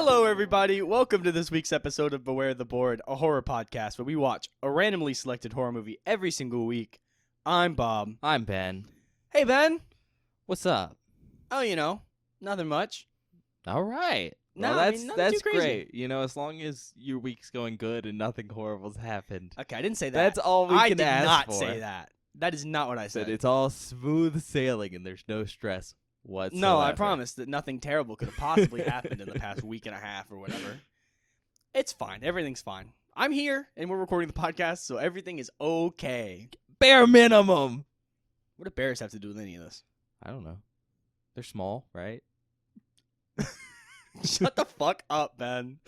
Hello, everybody. Welcome to this week's episode of Beware the Board, a horror podcast where we watch a randomly selected horror movie every single week. I'm Bob. I'm Ben. Hey, Ben. What's up? Oh, nothing much. All right. Well, nothing that's too crazy. great. As long as your week's going good and nothing horrible's happened. Okay, I didn't say that. That's all we can ask I did not for. say that. That is not what I said. That it's all smooth sailing and there's no stress whatsoever. No, I promise that nothing terrible could have possibly happened in the past week and a half or whatever. It's fine. Everything's fine. I'm here, and we're recording the podcast, so everything is okay. Bare minimum. What do bears have to do with any of this? I don't know. They're small, right? Shut the fuck up, Ben.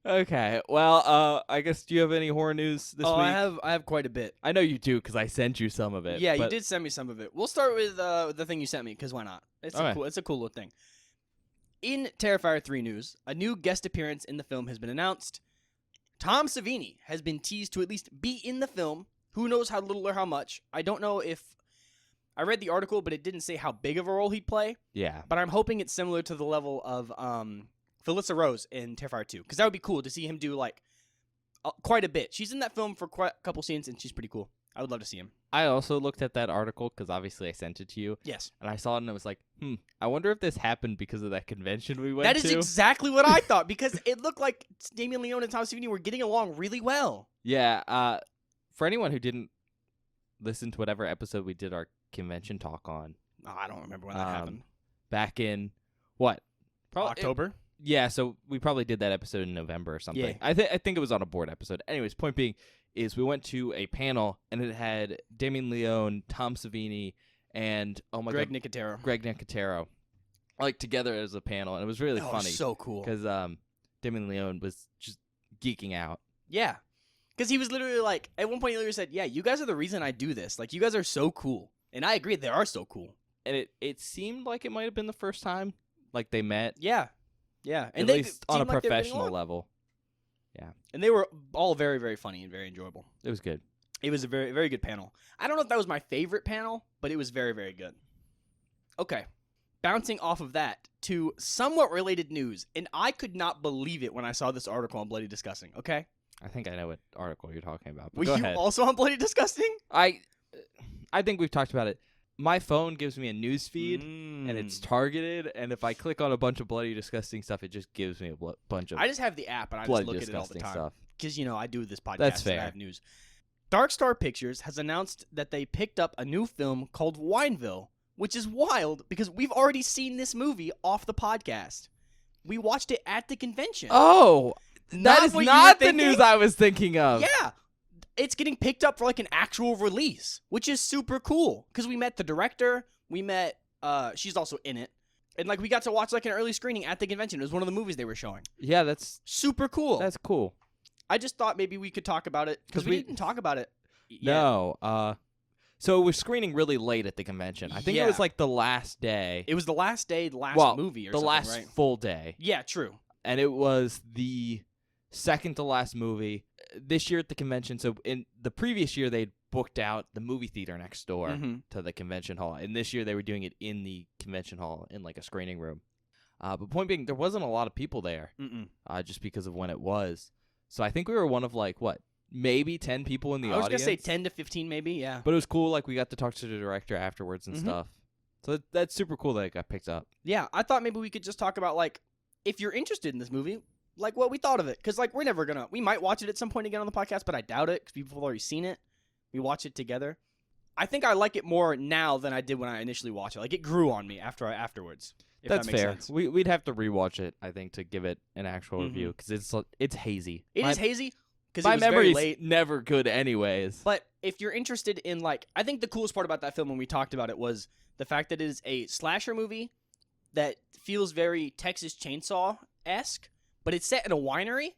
Okay. Well, I guess, do you have any horror news this week? I have quite a bit. I know you do because I sent you some of it. Yeah, but you did send me some of it. We'll start with the thing you sent me, because why not? It's Okay. a cool little thing. In Terrifier 3 news, a new guest appearance in the film has been announced. Tom Savini has been teased to at least be in the film. Who knows how little or how much? I don't know if... I read the article, but it didn't say how big of a role he'd play. Yeah. But I'm hoping it's similar to the level of Felissa Rose in Terrifier 2, because that would be cool to see him do quite a bit. She's in that film for quite a couple scenes, and she's pretty cool. I would love to see him. I also looked at that article because obviously I sent it to you. Yes. And I saw it and I was like, I wonder if this happened because of that convention we went to. That is exactly what I thought, because it looked like Damien Leone and Tom Savini were getting along really well. Yeah. For anyone who didn't listen to whatever episode we did our convention talk on. Oh, I don't remember when that happened. Back in, what? October? Yeah, so we probably did that episode in November or something. Yeah. I think it was on a board episode. Anyways, point being is we went to a panel and it had Damien Leone, Tom Savini, and Greg Nicotero. Greg Nicotero, together as a panel, and it was really funny. It was so cool. Because Damien Leone was just geeking out. Yeah. Because he was literally at one point he literally said, yeah, you guys are the reason I do this. You guys are so cool. And I agree, they are so cool. And it seemed like it might have been the first time they met. Yeah. Yeah. And at least on a professional level. Yeah. And they were all very, very funny and very enjoyable. It was good. It was a very, very good panel. I don't know if that was my favorite panel, but it was very, very good. Okay. Bouncing off of that to somewhat related news, and I could not believe it when I saw this article on Bloody Disgusting, okay? I think I know what article you're talking about. But Were go you ahead. also on Bloody Disgusting? I think we've talked about it. My phone gives me a news feed, and it's targeted, and if I click on a bunch of Bloody Disgusting stuff, it just gives me a bunch of I just have the app, and I just look at it all the time. Stuff. Because, I do this podcast That's and I fair. have news. Dark Star Pictures has announced that they picked up a new film called Wineville, which is wild because we've already seen this movie off the podcast. We watched it at the convention. Oh, that is what you not were the news thinking? I was thinking of. Yeah. It's getting picked up for an actual release, which is super cool. Because we met the director, we met, she's also in it. And we got to watch an early screening at the convention. It was one of the movies they were showing. Yeah, that's Super cool. That's cool. I just thought maybe we could talk about it. Because we didn't talk about it yet. No. So it was screening really late at the convention. I think it was the last day. It was the last day, last movie or the something, last right? full day. Yeah, true. And it was the second to last movie this year at the convention. So in the previous year, they'd booked out the movie theater next door to the convention hall. And this year, they were doing it in the convention hall in a screening room. But point being, there wasn't a lot of people there just because of when it was. So I think we were one of maybe 10 people in the audience. I was going to say 10 to 15 maybe, yeah. But it was cool. We got to talk to the director afterwards and stuff. So that's super cool that it got picked up. Yeah, I thought maybe we could just talk about, if you're interested in this movie, what we thought of it. Because, we're never going to... We might watch it at some point again on the podcast, but I doubt it because people have already seen it. We watch it together. I think I like it more now than I did when I initially watched it. It grew on me afterwards. If That's that makes fair. Sense. We'd have to rewatch it, I think, to give it an actual review because it's hazy. It is hazy because my it was very memory's late. never good anyways. But if you're interested in I think the coolest part about that film when we talked about it was the fact that it is a slasher movie that feels very Texas Chainsaw-esque, but it's set in a winery,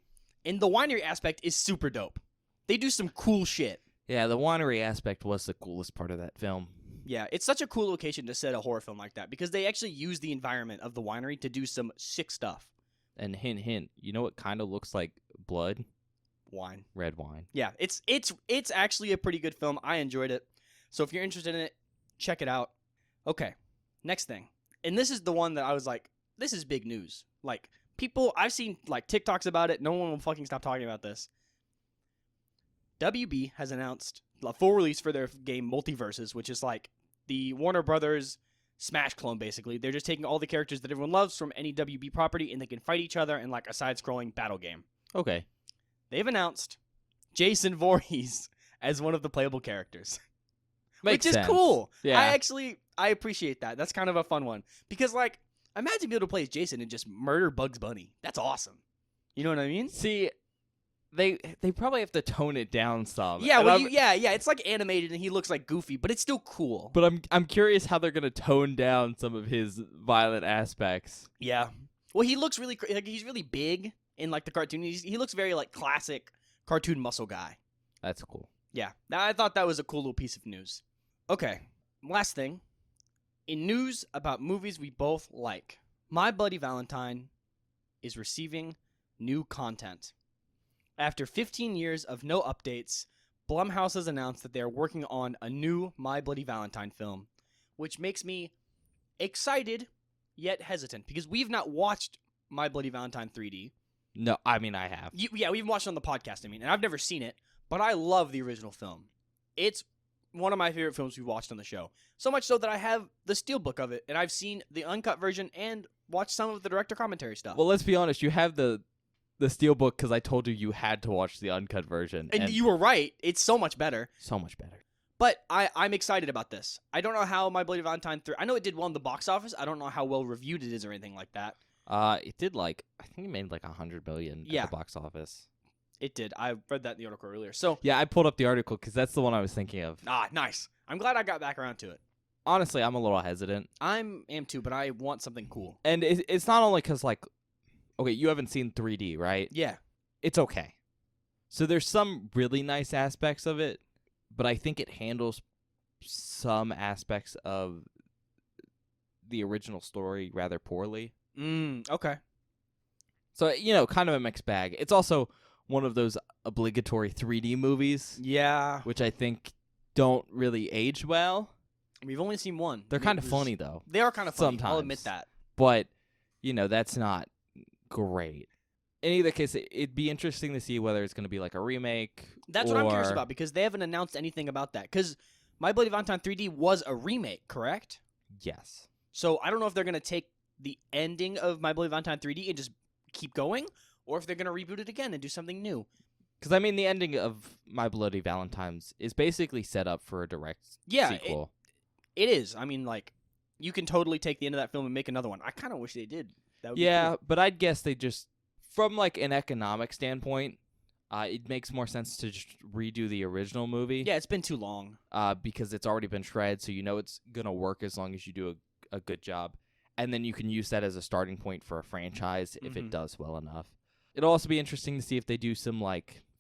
and the winery aspect is super dope. They do some cool shit. Yeah, the winery aspect was the coolest part of that film. Yeah, it's such a cool location to set a horror film like that because they actually use the environment of the winery to do some sick stuff. And hint, you know what kind of looks like blood? Wine. Red wine. Yeah, it's actually a pretty good film. I enjoyed it. So if you're interested in it, check it out. Okay, next thing. And this is the one that I was like, this is big news. I've seen like TikToks about it. No one will fucking stop talking about this. WB has announced a full release for their game Multiverses, which is like the Warner Brothers Smash clone, basically. They're just taking all the characters that everyone loves from any WB property, and they can fight each other in like a side-scrolling battle game. Okay. They've announced Jason Voorhees as one of the playable characters. Makes which sense. is cool. Yeah. I appreciate that. That's kind of a fun one. Because, like, imagine being able to play as Jason and just murder Bugs Bunny. That's awesome. You know what I mean? See, they probably have to tone it down some. Yeah, And well, I'm- yeah. It's like animated and he looks like Goofy, but it's still cool. But I'm curious how they're gonna tone down some of his violent aspects. Yeah. Well, he looks really like he's really big in like the cartoon. He looks very like classic cartoon muscle guy. That's cool. Yeah. I thought that was a cool little piece of news. Okay. Last thing. In news about movies we both like, My Bloody Valentine is receiving new content. After 15 years of no updates, Blumhouse has announced that they are working on a new My Bloody Valentine film, which makes me excited yet hesitant because we've not watched My Bloody Valentine 3D. No, I mean I have. Yeah, we've watched it on the podcast, and I've never seen it, but I love the original film. It's one of my favorite films we've watched on the show. So much so that I have the steelbook of it, and I've seen the uncut version and watched some of the director commentary stuff. Well, let's be honest. You have the steelbook because I told you had to watch the uncut version, and you were right. It's so much better. so much better. But I'm excited about this. I don't know how My Bloody Valentine 3... I know it did well in the box office. I don't know how well reviewed it is or anything like that. It did I think it made like $100 million Yeah. at the box office. It did. I read that in the article earlier. So, Yeah, I pulled up the article because that's the one I was thinking of. nice. I'm glad I got back around to it. Honestly, I'm a little hesitant, I am too, but I want something cool. and it's not only because okay, you haven't seen 3D, right? Yeah. It's okay. So there's some really nice aspects of it, but I think it handles some aspects of the original story rather poorly. Okay. So, kind of a mixed bag. It's also one of those obligatory 3D movies, Yeah. which I think don't really age well. We've only seen one. They're kind of funny, though. They are kind of funny. I'll Sometimes. admit that. But, that's not great. In either case, it'd be interesting to see whether it's going to be like a remake. That's what I'm curious or- about because they haven't announced anything about that. Because My Bloody Valentine 3D was a remake, correct? Yes. So I don't know if they're going to take the ending of My Bloody Valentine 3D and just keep going, or if they're going to reboot it again and do something new. Because, the ending of My Bloody Valentines is basically set up for a direct sequel. It is. You can totally take the end of that film and make another one. I kind of wish they did. That would be Yeah, cool. but I'd guess they just, from an economic standpoint, it makes more sense to just redo the original movie. Yeah, it's been too long. Because it's already been shred, so it's gonna work as long as you do a good job, and then you can use that as a starting point for a franchise if it does well enough. It'll also be interesting to see if they do some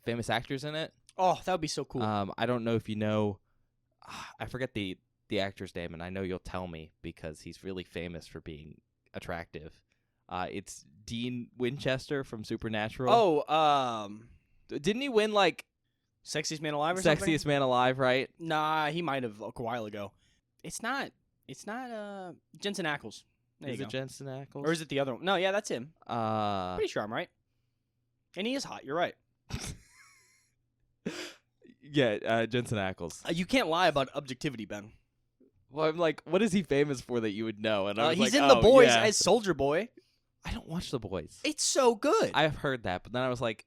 famous actors in it. Oh, that would be so cool. I don't know if you know, I forget the actor's name, and I know you'll tell me because he's really famous for being attractive. It's Dean Winchester from Supernatural. Didn't he win Sexiest Man Alive or something? Sexiest Man Alive, right? Nah, he might have a while ago. It's not Jensen Ackles. There Is you it go. Jensen Ackles? Or is it the other one? No, yeah, that's him. Uh, Pretty sure I'm right. And he is hot. You're right. yeah, Jensen Ackles. You can't lie about objectivity, Ben. Well, I'm like, what is he famous for that you would know? And I was He's like, in The oh, Boys yeah. as Soldier Boy. I don't watch The Boys. It's so good. I've heard that, but then I was like,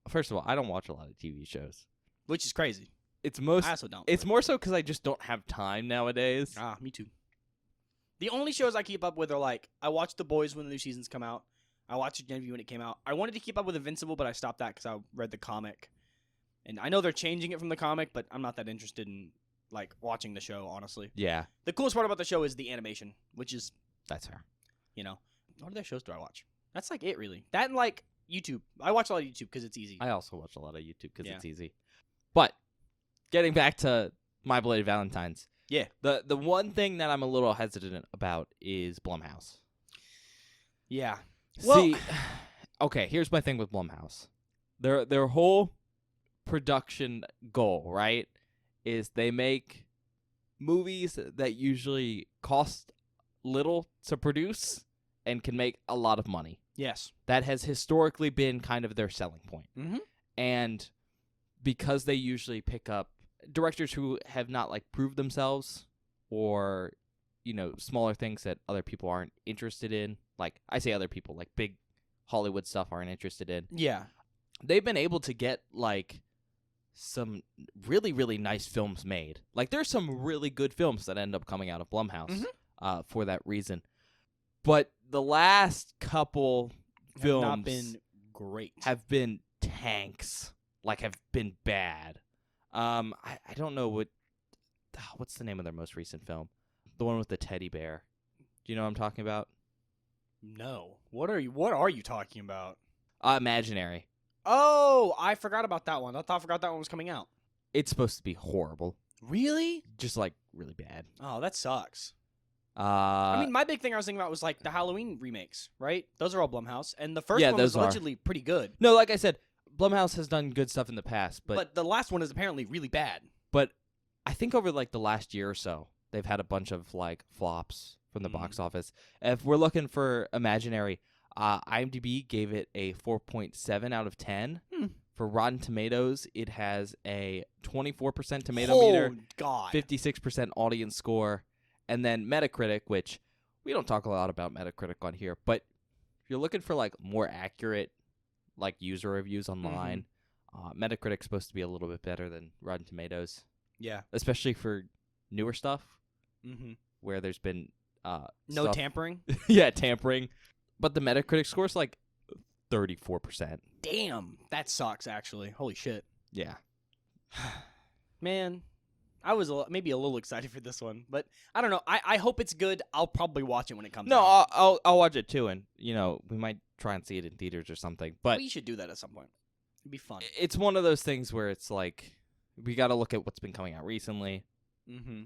first of all, I don't watch a lot of TV shows. Which is crazy. It's I also don't. It's more so because I just don't have time nowadays. Me too. The only shows I keep up with are I watch The Boys when the new seasons come out. I watched Genevieve when it came out. I wanted to keep up with Invincible, but I stopped that because I read the comic. And I know they're changing it from the comic, but I'm not that interested in watching the show, honestly. Yeah, The coolest part about the show is the animation, which is, that's fair. what other shows do I watch? That's it, really. That and YouTube. I watch a lot of YouTube because it's easy. I also watch a lot of YouTube because Yeah. it's easy. But getting back to My Bloody Valentines. Yeah. The one thing that I'm a little hesitant about is Blumhouse. Yeah. Well- See, okay, here's my thing with Blumhouse. Their whole production goal, right, is they make movies that usually cost little to produce and can make a lot of money. Yes. That has historically been kind of their selling point. Mm-hmm. And because they usually pick up directors who have not like proved themselves, or smaller things that other people aren't interested in, like I say other people, like big Hollywood stuff aren't interested in. Yeah. They've been able to get like some really, really nice films made. Like there's some really good films that end up coming out of Blumhouse for that reason. But the last couple films have not been great. Have been tanks. Like have been bad. I don't know what's the name of their most recent film? The one with the teddy bear. Do you know what I'm talking about? No. What are you talking about? Imaginary. Oh, I forgot about that one. I forgot that one was coming out. It's supposed to be horrible. Really? Just like really bad. Oh, that sucks. I mean, my big thing I was thinking about was like the Halloween remakes, right? Those are all Blumhouse, and the first one was allegedly pretty good. No, like I said, Blumhouse has done good stuff in the past, but the last one is apparently really bad. But I think over like the last year or so, they've had a bunch of like flops from the box office. If we're looking for Imaginary, IMDb gave it a 4.7 out of 10. For Rotten Tomatoes, it has a 24% tomato meter, 56% audience score, and then Metacritic, which we don't talk a lot about Metacritic on here, but if you're looking for like more accurate like user reviews online, Metacritic's supposed to be a little bit better than Rotten Tomatoes. Yeah, especially for newer stuff, where there's been no tampering. Yeah, tampering, but the Metacritic score's like 34%. Damn, that sucks. Actually, holy shit. Yeah, man, I was maybe a little excited for this one, but I don't know. I hope it's good. I'll probably watch it when it comes out. No, I'll watch it too, and we might try and see it in theaters or something. But we should do that at some point. It'd be fun. It's one of those things where it's like we got to look at what's been coming out recently.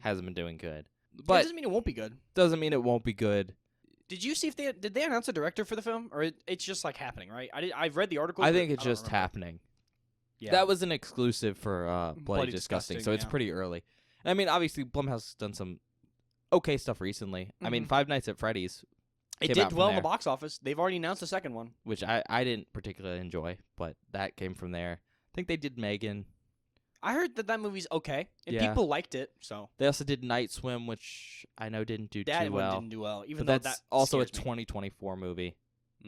Hasn't been doing good, but it doesn't mean it won't be good. Doesn't mean it won't be good. Did you see if did they announce a director for the film, or it's just like happening? Right? I've read the article. I think it's just happening. Yeah, that was an exclusive for Bloody Disgusting, so it's pretty early. I mean, obviously, Blumhouse has done some okay stuff recently. I mean, Five Nights at Freddy's. It did well in the box office. They've already announced the second one, which I didn't particularly enjoy, but that came from there. I think they did Megan. I heard that movie's okay, and people liked it. So they also did Night Swim, which I know didn't do too well. That one didn't do well, even though that's also a 2024 movie.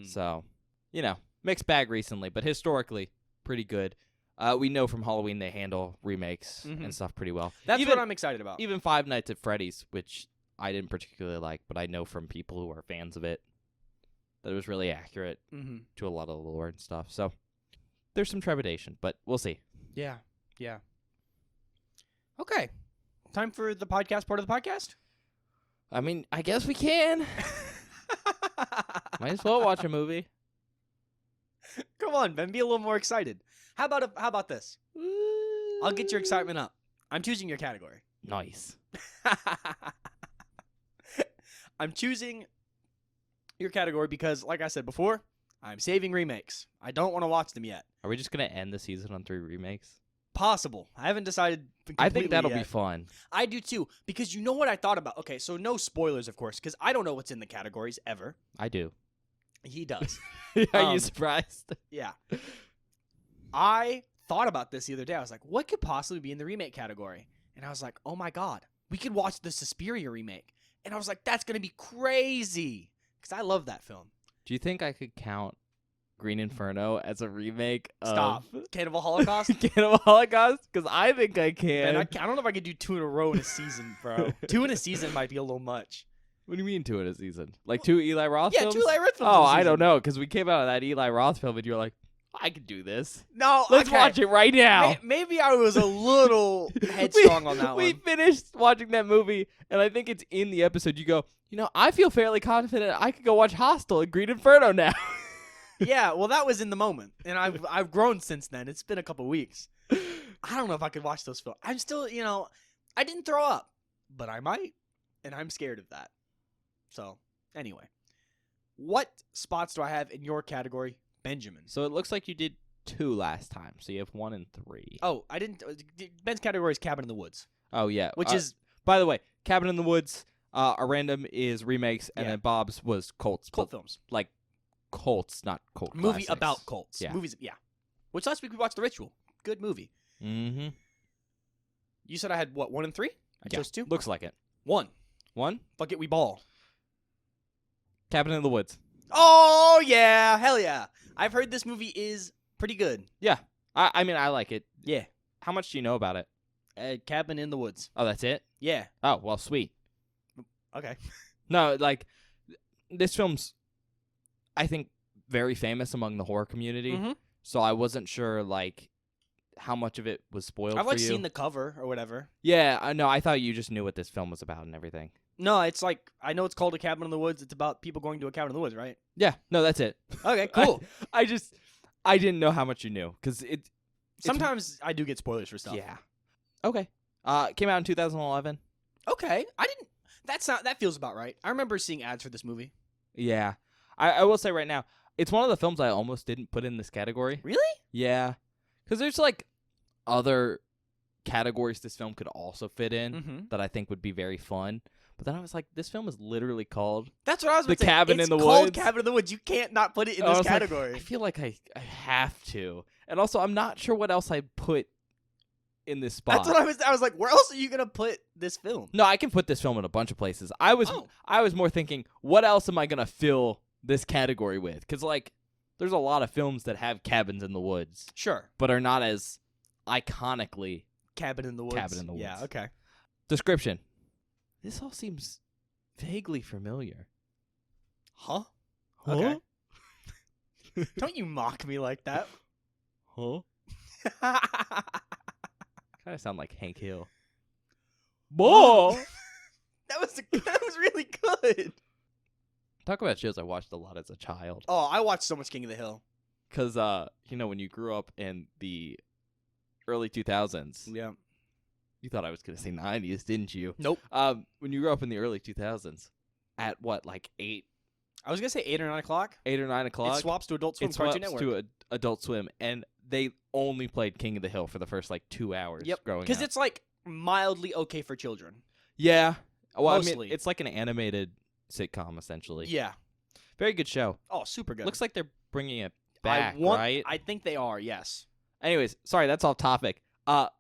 So, mixed bag recently, but historically pretty good. We know from Halloween they handle remakes and stuff pretty well. That's what I'm excited about. Even Five Nights at Freddy's, which I didn't particularly like, but I know from people who are fans of it that it was really accurate to a lot of the lore and stuff. So there's some trepidation, but we'll see. Yeah. Okay. Time for the podcast part of the podcast? I mean, I guess we can. Might as well watch a movie. Come on, Ben. Be a little more excited. How about this? I'll get your excitement up. I'm choosing your category. Nice. I'm choosing your category because, like I said before, I'm saving remakes. I don't want to watch them yet. Are we just going to end the season on 3 remakes? Possible. I haven't decided completely I think that'll yet. Be fun. I do too, because you know what I thought about? Okay, so no spoilers, of course, because I don't know what's in the categories ever. I do. He does. Are you surprised? Yeah. I thought about this the other day. I was like, what could possibly be in the remake category? And I was like, oh my God, we could watch the Suspiria remake. And I was like, that's going to be crazy, because I love that film. Do you think I could count Green Inferno as a remake Stop. of Cannibal Holocaust? Cannibal Holocaust? Because I think I can. Man, I don't know if I could do 2 in a row in a season, bro. 2 in a season might be a little much. What do you mean 2 in a season? Like 2 Eli Roth films? Yeah, 2 Eli Roth films. Oh, I don't know, because we came out of that Eli Roth film and you were like, I could do this. No, let's watch it right now. Maybe I was a little headstrong on that one. We finished watching that movie, and I think it's in the episode. You go, I feel fairly confident I could go watch Hostel and Green Inferno now. Yeah, well, that was in the moment, and I've grown since then. It's been a couple weeks. I don't know if I could watch those films. I'm still, I didn't throw up, but I might, and I'm scared of that. So, anyway, what spots do I have in your category, Benjamin? So it looks like you did 2 last time, so you have 1 and 3. Oh, I didn't. Ben's category is Cabin in the Woods. Oh, yeah. Which is, by the way, Cabin in the Woods, our random is remakes, and then Bob's was cult films. Like, cults, not cult Movie classics. about cults. Yeah. Movies, yeah. Which last week we watched The Ritual. Good movie. Mm-hmm. You said I had, what, 1 and 3? I chose 2? Looks like it. 1. 1? Fuck it, we ball. Cabin in the Woods. Oh, yeah. Hell yeah. I've heard this movie is pretty good. Yeah. I mean, I like it. Yeah. How much do you know about it? Cabin in the Woods. Oh, that's it? Yeah. Oh, well, sweet. Okay. No, like, this film's, I think, very famous among the horror community. Mm-hmm. So I wasn't sure, like, how much of it was spoiled I've, for like, you. seen the cover or whatever. Yeah, I know. I thought you just knew what this film was about and everything. No, it's like, I know it's called A Cabin in the Woods. It's about people going to a cabin in the woods, right? Yeah, no, that's it. Okay, cool. I didn't know how much you knew because Sometimes I do get spoilers for stuff. Yeah. Okay. Came out in 2011. Okay. That feels about right. I remember seeing ads for this movie. Yeah. I will say right now, it's one of the films I almost didn't put in this category. Really? Yeah. Because there's like other categories this film could also fit in that I think would be very fun. But then I was like, this film is literally called That's what I was The about to say. Cabin in the It's called Woods. Cabin in the Woods. You can't not put it in I this was like, category. I feel like I have to. And also, I'm not sure what else I'd put in this spot. That's what I was like, where else are you going to put this film? No, I can put this film in a bunch of places. I was more thinking, what else am I going to fill this category with? Because, like, there's a lot of films that have cabins in the woods. Sure. But are not as iconically Cabin in the Woods. Cabin in the Woods. Yeah, okay. Description. This all seems vaguely familiar. Huh? Okay. Don't you mock me like that. Huh? that Kind of sound like Hank Hill. was really good. Talk about shows I watched a lot as a child. Oh, I watched so much King of the Hill. Because, when you grew up in the early 2000s, Yeah. you thought I was going to say 90s, didn't you? Nope. When you grew up in the early 2000s, at what, like 8 I was going to say 8 or 9 o'clock. 8 or 9 o'clock? It swaps to Adult Swim It Cartoon swaps Network. to Adult Swim, and they only played King of the Hill for the first, 2 hours growing up. Because it's, like, mildly okay for children. Yeah. Well, Mostly. I mean, it's like an animated sitcom, essentially. Yeah. Very good show. Oh, super good. Looks like they're bringing it back, right? I think they are, yes. Anyways, sorry, that's off topic.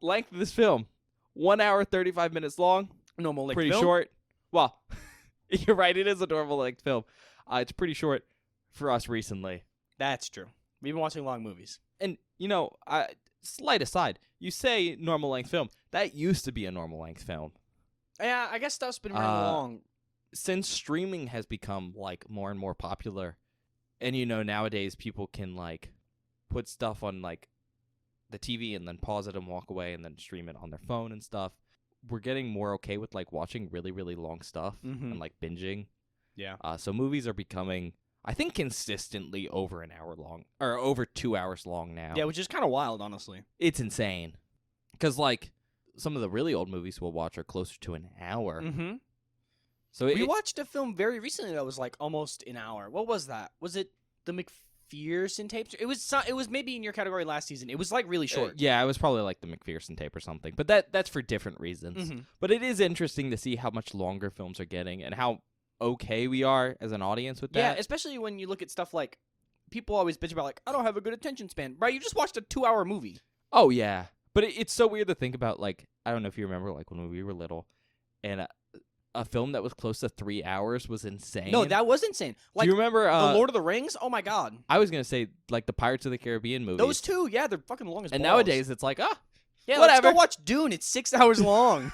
Length of this film, 1 hour, 35 minutes long. Normal length Pretty film. short. Well, you're right, it is a normal length film. It's pretty short for us recently. That's true. We've been watching long movies. And, slight aside, you say normal length film. That used to be a normal length film. Yeah, I guess stuff's been running long. Since streaming has become, more and more popular, and, nowadays people can, put stuff on, the TV and then pause it and walk away and then stream it on their phone and stuff, we're getting more okay with, watching really, really long stuff and, binging. Yeah. So movies are becoming, I think, consistently over an hour long, or over 2 hours long now. Yeah, which is kind of wild, honestly. It's insane. Because, some of the really old movies we'll watch are closer to an hour. Mm-hmm. So We watched a film very recently that was, almost an hour. What was that? Was it the McPherson tapes? It was maybe in your category last season. It was, really short. Yeah, it was probably, the McPherson tape or something. But that's for different reasons. Mm-hmm. But it is interesting to see how much longer films are getting and how okay we are as an audience with that. Yeah, especially when you look at stuff like, people always bitch about, I don't have a good attention span. Right, you just watched a 2-hour movie. Oh, yeah. But it's so weird to think about, I don't know if you remember, when we were little, and a film that was close to 3 hours was insane. No, that was insane. Do you remember The Lord of the Rings? Oh, my God. I was going to say, the Pirates of the Caribbean movies. Those two, yeah, they're fucking long as And balls. nowadays, it's yeah, whatever. let's go watch Dune. It's 6 hours long.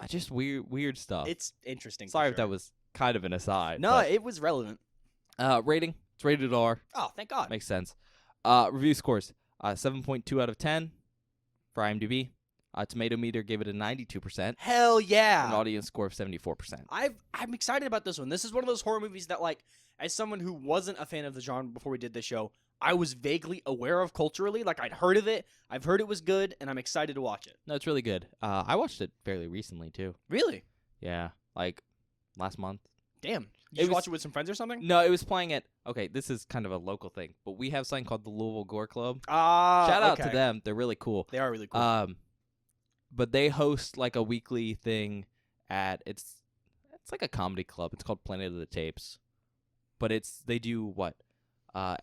Just weird stuff. It's interesting. Sorry for if sure. that was kind of an aside. No, but, it was relevant. rating, it's rated R. Oh, thank God. Makes sense. Review scores, 7.2 out of 10 for IMDb. Tomato meter gave it a 92%. Hell yeah. An audience score of 74%. I'm excited about this one. This is one of those horror movies that, as someone who wasn't a fan of the genre before we did this show, I was vaguely aware of culturally. I'd heard of it. I've heard it was good, and I'm excited to watch it. No, it's really good. I watched it fairly recently, too. Really? Yeah, last month. Damn. Did you watch it with some friends or something? No, it was playing at, okay, this is kind of a local thing, but we have something called the Louisville Gore Club. Shout out to them. They're really cool. They are really cool. But they host, a weekly thing at, it's like a comedy club. It's called Planet of the Tapes. but they do what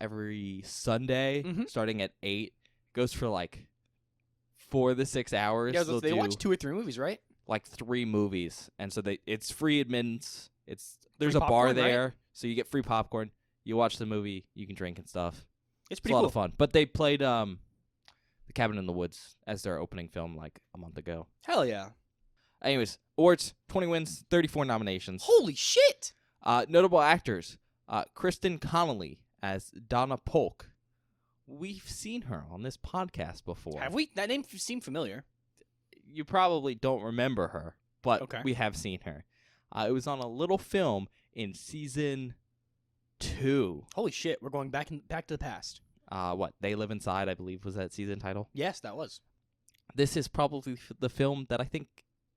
every Sunday starting at 8. Goes for like 4 to 6 hours. Yeah, they watch 2 or 3 movies, right? Like 3 movies, and so it's free admittance. There's Free a bar popcorn, there, right? so you get free popcorn. You watch the movie, you can drink and stuff. It's pretty a lot cool. of fun. But they played The Cabin in the Woods as their opening film like a month ago. Hell yeah. Anyways, awards, 20 wins, 34 nominations. Holy shit! Notable actors, Kristen Connolly as Donna Polk. We've seen her on this podcast before. Have we? That name seemed familiar. You probably don't remember her, but Okay. we have seen her. It was on a little film in season 2. Holy shit! We're going back to the past. They Live Inside, I believe, was that season title. Yes, that was. This is probably the film that I think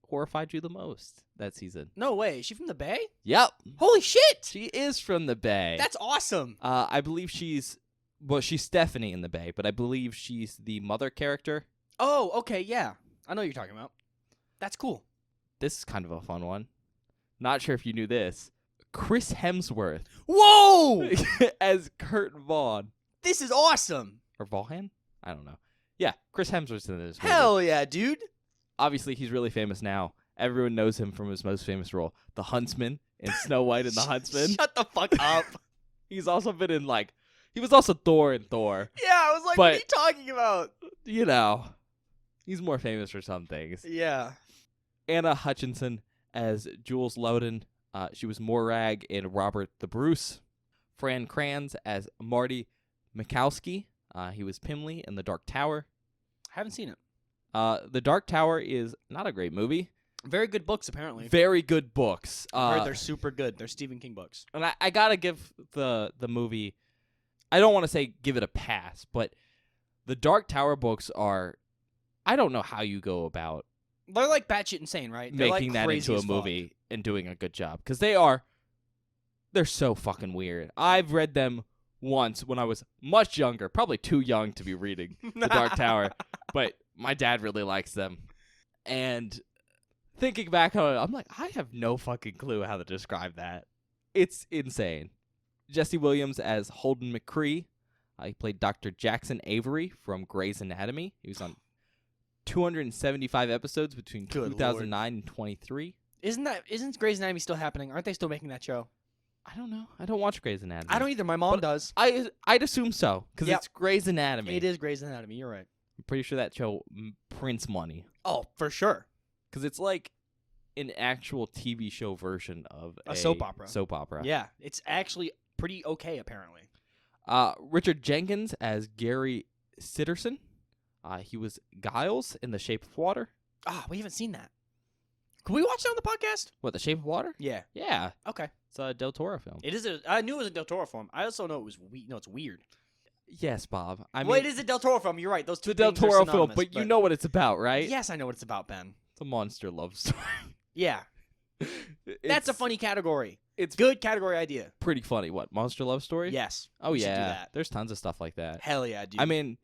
horrified you the most that season. No way. Is she from the Bay? Yep. Holy shit! She is from the Bay. That's awesome. I believe she's Stephanie in the Bay, but I believe she's the mother character. Oh, okay, yeah. I know what you're talking about. That's cool. This is kind of a fun one. Not sure if you knew this. Chris Hemsworth Whoa! as Kurt Vaughn. This is awesome. Or Vaughan? I don't know. Yeah, Chris Hemsworth's in this movie. Hell yeah, dude. Obviously, he's really famous now. Everyone knows him from his most famous role, the Huntsman in Snow White and the Huntsman. Shut the fuck up. He's also been in, he was also Thor in Thor. Yeah, I was like, what are you talking about? You know, he's more famous for some things. Yeah. Anna Hutchinson as Jules Loudon. She was Morag in Robert the Bruce. Fran Kranz as Marty Mikowski. He was Pimley in The Dark Tower. I haven't seen it. The Dark Tower is not a great movie. Very good books, apparently. Very good books. I heard they're super good. They're Stephen King books. And I gotta give the movie, I don't want to say give it a pass, but the Dark Tower books are, I don't know how you go about They're like batshit insane, right? They're making that into a movie and doing a good job. Because they're so fucking weird. I've read them once when I was much younger, probably too young to be reading The Dark Tower, but my dad really likes them. And thinking back on it, I'm like, I have no fucking clue how to describe that. It's insane. Jesse Williams as Holden McCree. He played Dr. Jackson Avery from Grey's Anatomy. He was on 275 episodes between Good 2009 and 23. Isn't Grey's Anatomy still happening? Aren't they still making that show? I don't know. I don't watch Grey's Anatomy. I don't either. My mom But does. I'd assume so, because Yep. it's Grey's Anatomy. It is Grey's Anatomy. You're right. I'm pretty sure that show prints money. Oh, for sure. Because it's like an actual TV show version of A soap opera. Soap opera. Yeah, it's actually pretty okay, apparently. Richard Jenkins as Gary Sitterson. He was Giles in The Shape of Water. We haven't seen that. Can we watch that on the podcast? What, The Shape of Water? Yeah. Yeah. Okay. It's a Del Toro film. It is I knew it was a Del Toro film. I also know it was it's weird. Yes, Bob. I mean, Well, it is a Del Toro film. You're right. Those two it's a Del things are Toro film, synonymous, but you know what it's about, right? Yes, I know what it's about, Ben. It's a monster love story. Yeah. That's a funny category. It's Good category idea. pretty funny. What, monster love story? Yes. Oh, we should do yeah. that. There's tons of stuff like that. Hell yeah, dude. I mean,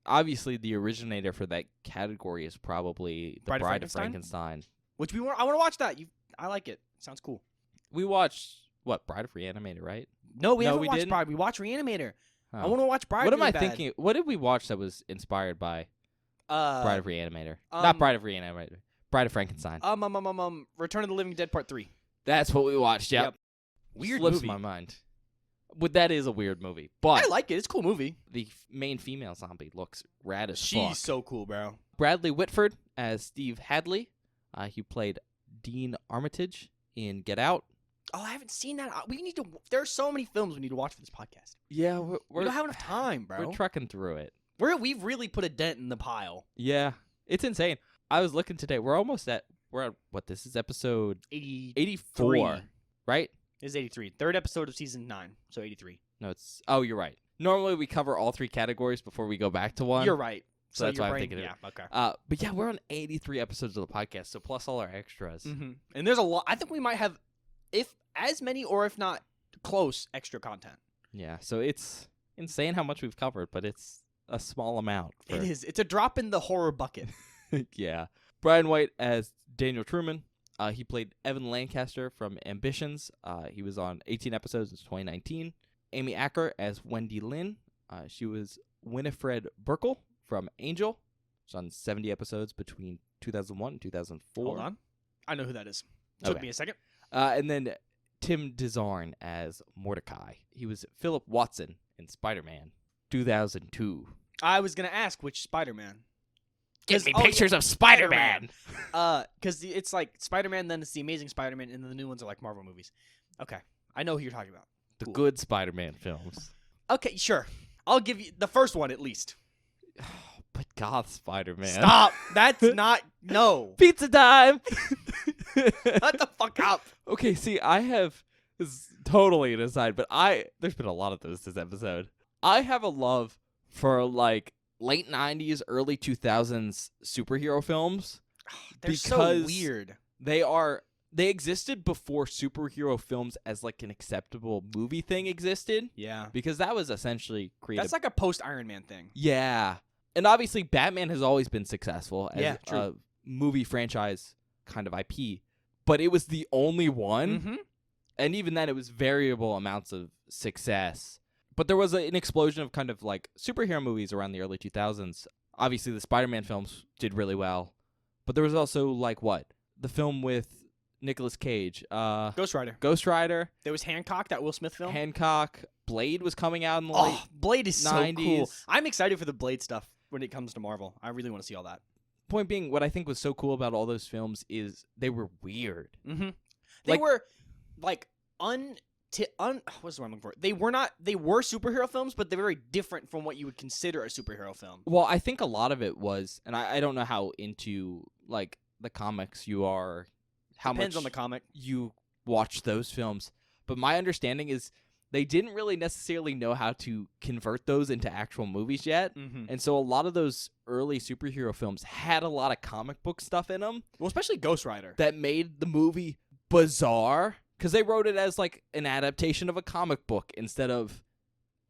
obviously, the originator for that category is probably The Bride of Frankenstein. Which I want to watch that. I like it. Sounds cool. We watched, Bride of Reanimator, right? No, we No, haven't we watched didn't? Bride. We watched Reanimator. Oh. I want to watch Bride. What am really I bad. thinking? What did we watch that was inspired by Bride of Reanimator? Not Bride of Reanimator. Bride of Frankenstein. Return of the Living Dead Part 3. That's what we watched. Yep. Weird Slips movie. my mind. But that is a weird movie. But I like it. It's a cool movie. the main female zombie looks rad as She's fuck. so cool, bro. Bradley Whitford as Steve Hadley. He played Dean Armitage in Get Out. Oh, I haven't seen that. We need to. There are so many films we need to watch for this podcast. Yeah, We don't have enough time, bro. We're trucking through it. We've really put a dent in the pile. Yeah, it's insane. I was looking today. We're at what? This is episode 84, right? It's 83. Third episode of season 9, so 83. No, oh, you're right. Normally we cover all 3 categories before we go back to one. You're right. So that's your why I'm brain, thinking of it. Yeah, okay. But yeah, we're on 83 episodes of the podcast, so plus all our extras. Mm-hmm. And there's a lot. I think we might have, if as many or if not close, extra content. Yeah, so it's insane how much we've covered, but it's a small amount. It is. It's a drop in the horror bucket. Yeah. Brian White as Daniel Truman. He played Evan Lancaster from Ambitions. He was on 18 episodes in 2019. Amy Acker as Wendy Lynn. She was Winifred Burkle from Angel. She's on 70 episodes between 2001 and 2004. Hold on. I know who that is. Took me a second. And then Tim DeZarn as Mordecai. He was Philip Watson in Spider-Man 2002. I was going to ask which Spider-Man. Give me pictures of Spider-Man. Because it's like Spider-Man, then it's the Amazing Spider-Man, and then the new ones are like Marvel movies. Okay. I know who you're talking about. The good Spider-Man films. Okay, sure. I'll give you the first one at least. But goth Spider-Man. Stop. That's not. No. Pizza time. Shut the fuck up. Okay, see, I have. This is totally an aside, but there's been a lot of those this episode. I have a love for like late 90s, early 2000s superhero films. They're so weird. They existed before superhero films as like an acceptable movie thing existed. Yeah. Because that was essentially created. That's like a post-Iron Man thing. Yeah. And obviously Batman has always been successful as a movie franchise kind of IP. But it was the only one. Mm-hmm. And even then it was variable amounts of success. But there was an explosion of kind of like superhero movies around the early 2000s. Obviously the Spider-Man films did really well. But there was also like what? The film with Nicolas Cage. Ghost Rider. Ghost Rider. There was Hancock, that Will Smith film. Hancock. Blade was coming out in the late Blade is 90s. So cool. I'm excited for the Blade stuff when it comes to Marvel. I really want to see all that. Point being, what I think was so cool about all those films is they were weird. Mm-hmm. They were like what's the word I'm looking for? They were superhero films, but they're very different from what you would consider a superhero film. Well, I think a lot of it was, and I don't know how into like the comics you are, how Depends much on the comic you watch those films, but my understanding is they didn't really necessarily know how to convert those into actual movies yet. Mm-hmm. And so a lot of those early superhero films had a lot of comic book stuff in them. Well, especially Ghost Rider. That made the movie bizarre because they wrote it as like an adaptation of a comic book instead of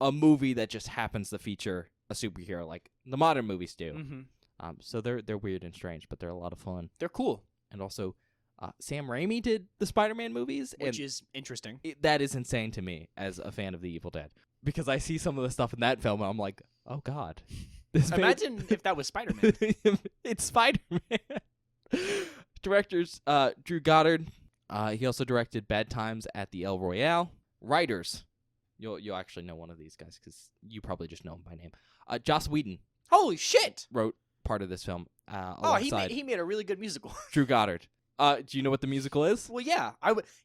a movie that just happens to feature a superhero like the modern movies do. Mm-hmm. So they're weird and strange, but they're a lot of fun. They're cool. And also, Sam Raimi did the Spider-Man movies. Which is interesting. That is insane to me as a fan of The Evil Dead. Because I see some of the stuff in that film and I'm like, oh God. Imagine if that was Spider-Man. It's Spider-Man. Directors, Drew Goddard. He also directed Bad Times at the El Royale. Writers. You'll actually know one of these guys because you probably just know him by name. Joss Whedon. Holy shit! Wrote part of this film. He made a really good musical. Drew Goddard. Do you know what the musical is? Well, yeah.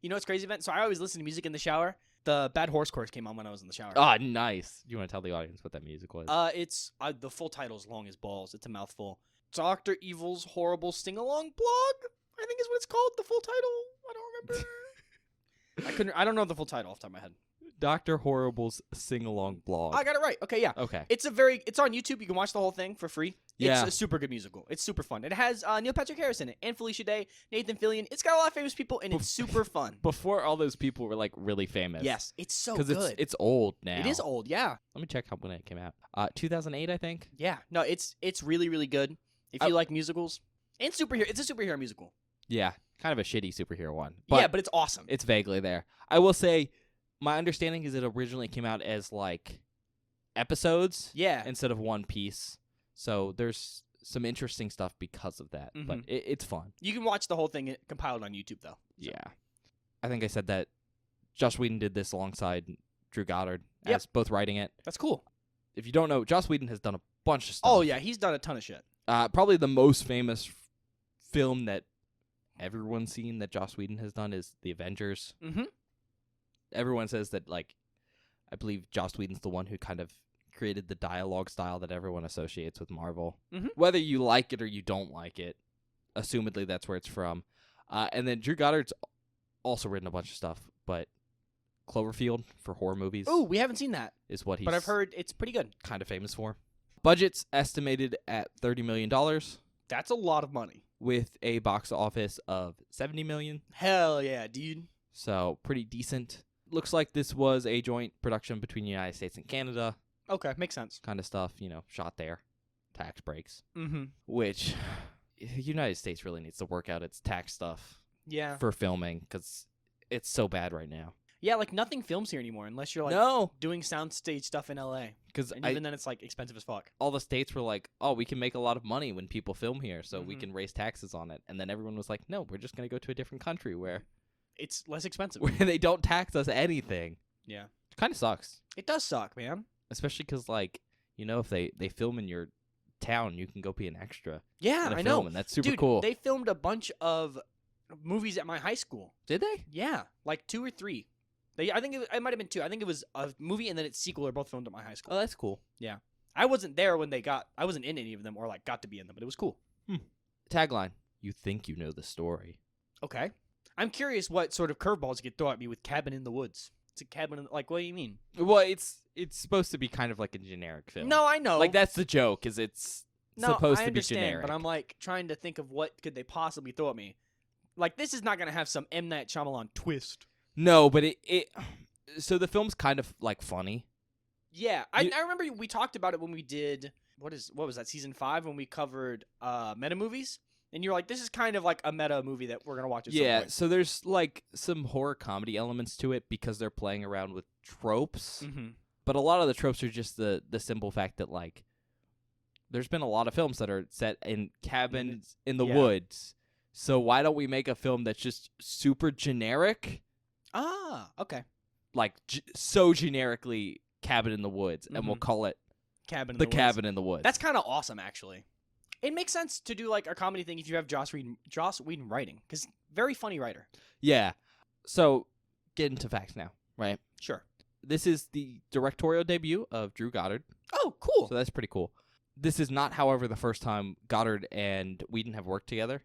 You know what's crazy, event? So I always listen to music in the shower. The Bad Horse Course came on when I was in the shower. Ah, nice. Do you want to tell the audience what that musical is? It's the full title's long as balls. It's a mouthful. Dr. Evil's Horrible Sing-Along Blog, I think is what it's called. The full title. I don't remember. I don't know the full title off the top of my head. Dr. Horrible's sing-along blog. I got it right. Okay, yeah. Okay. It's on YouTube. You can watch the whole thing for free. Yeah. It's a super good musical. It's super fun. It has Neil Patrick Harris in it, and Felicia Day, Nathan Fillion. It's got a lot of famous people, and it's super fun. Before all those people were like really famous. Yes, it's so good. Because it's old now. It is old, yeah. Let me check when it came out. 2008, I think. Yeah. No, it's really, really good. If you like musicals and superhero, it's a superhero musical. Yeah, kind of a shitty superhero one. But it's awesome. It's vaguely there. I will say, my understanding is it originally came out as like episodes, instead of one piece. So there's some interesting stuff because of that. Mm-hmm. But it's fun. You can watch the whole thing compiled on YouTube, though. So. Yeah, I think I said that. Joss Whedon did this alongside Drew Goddard as both writing it. That's cool. If you don't know, Joss Whedon has done a bunch of stuff. Oh yeah, he's done a ton of shit. Probably the most famous film that everyone's seen that Joss Whedon has done is The Avengers. Mm-hmm. Everyone says that, like, I believe Joss Whedon's the one who kind of created the dialogue style that everyone associates with Marvel. Mm-hmm. Whether you like it or you don't like it, assumedly that's where it's from. And then Drew Goddard's also written a bunch of stuff, but Cloverfield for horror movies. Oh, we haven't seen that. Is what he's But I've heard it's pretty good. Kind of famous for. Budget's estimated at $30 million. That's a lot of money. With a box office of $70 million. Hell yeah, dude. So, pretty decent. Looks like this was a joint production between the United States and Canada. Okay, makes sense. Kind of stuff, shot there. Tax breaks. Mm-hmm. Which, the United States really needs to work out its tax stuff. Yeah. for filming because it's so bad right now. Yeah, like nothing films here anymore unless you're like No, doing soundstage stuff in LA. because And even then it's like expensive as fuck. all the states were like, oh, we can make a lot of money when people film here, so we Mhm. can raise taxes on it. And then everyone was like, no, we're just going to go to a different country where It's less expensive. they don't tax us anything. Yeah. It kind of sucks, It does suck, man. especially because, like, if they film in your town, you can go be an extra Yeah, in a I film, know. and that's super Dude, cool. they filmed a bunch of movies at my high school. Did they? Yeah, like 2 or 3. I think it might have been 2. I think it was a movie and then its sequel are both filmed at my high school. Oh, that's cool. I wasn't there when I wasn't in any of them or like got to be in them, but it was cool. Tagline: you think you know the story. Okay. I'm curious what sort of curveballs you could throw at me with Cabin in the Woods. It's a cabin in, like, what do you mean? Well, it's supposed to be kind of like a generic film. No, I know. Like, that's the joke, is it's supposed I to be understand, generic. but I'm like trying to think of what could they possibly throw at me. Like, this is not going to have some M. Night Shyamalan twist. No, but it so the film's kind of like funny. Yeah, I remember we talked about it when we did what was that, season 5, when we covered meta movies, and you're like, this is kind of like a meta movie that we're gonna watch at some Yeah, point. so there's like some horror comedy elements to it because they're playing around with tropes. Mm-hmm. But a lot of the tropes are just the simple fact that, like, there's been a lot of films that are set in cabins in the yeah. woods. So why don't we make a film that's just super generic? Ah, okay. Like, so generically Cabin in the Woods, and we'll Mhm. call it Cabin in The the Woods. Cabin in the Woods. That's kind of awesome, actually. It makes sense to do like a comedy thing if you have Joss Whedon writing, because very funny writer. Yeah. So, get into facts now, right? Sure. This is the directorial debut of Drew Goddard, Oh, cool. so that's pretty cool. This is not, however, the first time Goddard and Whedon have worked together.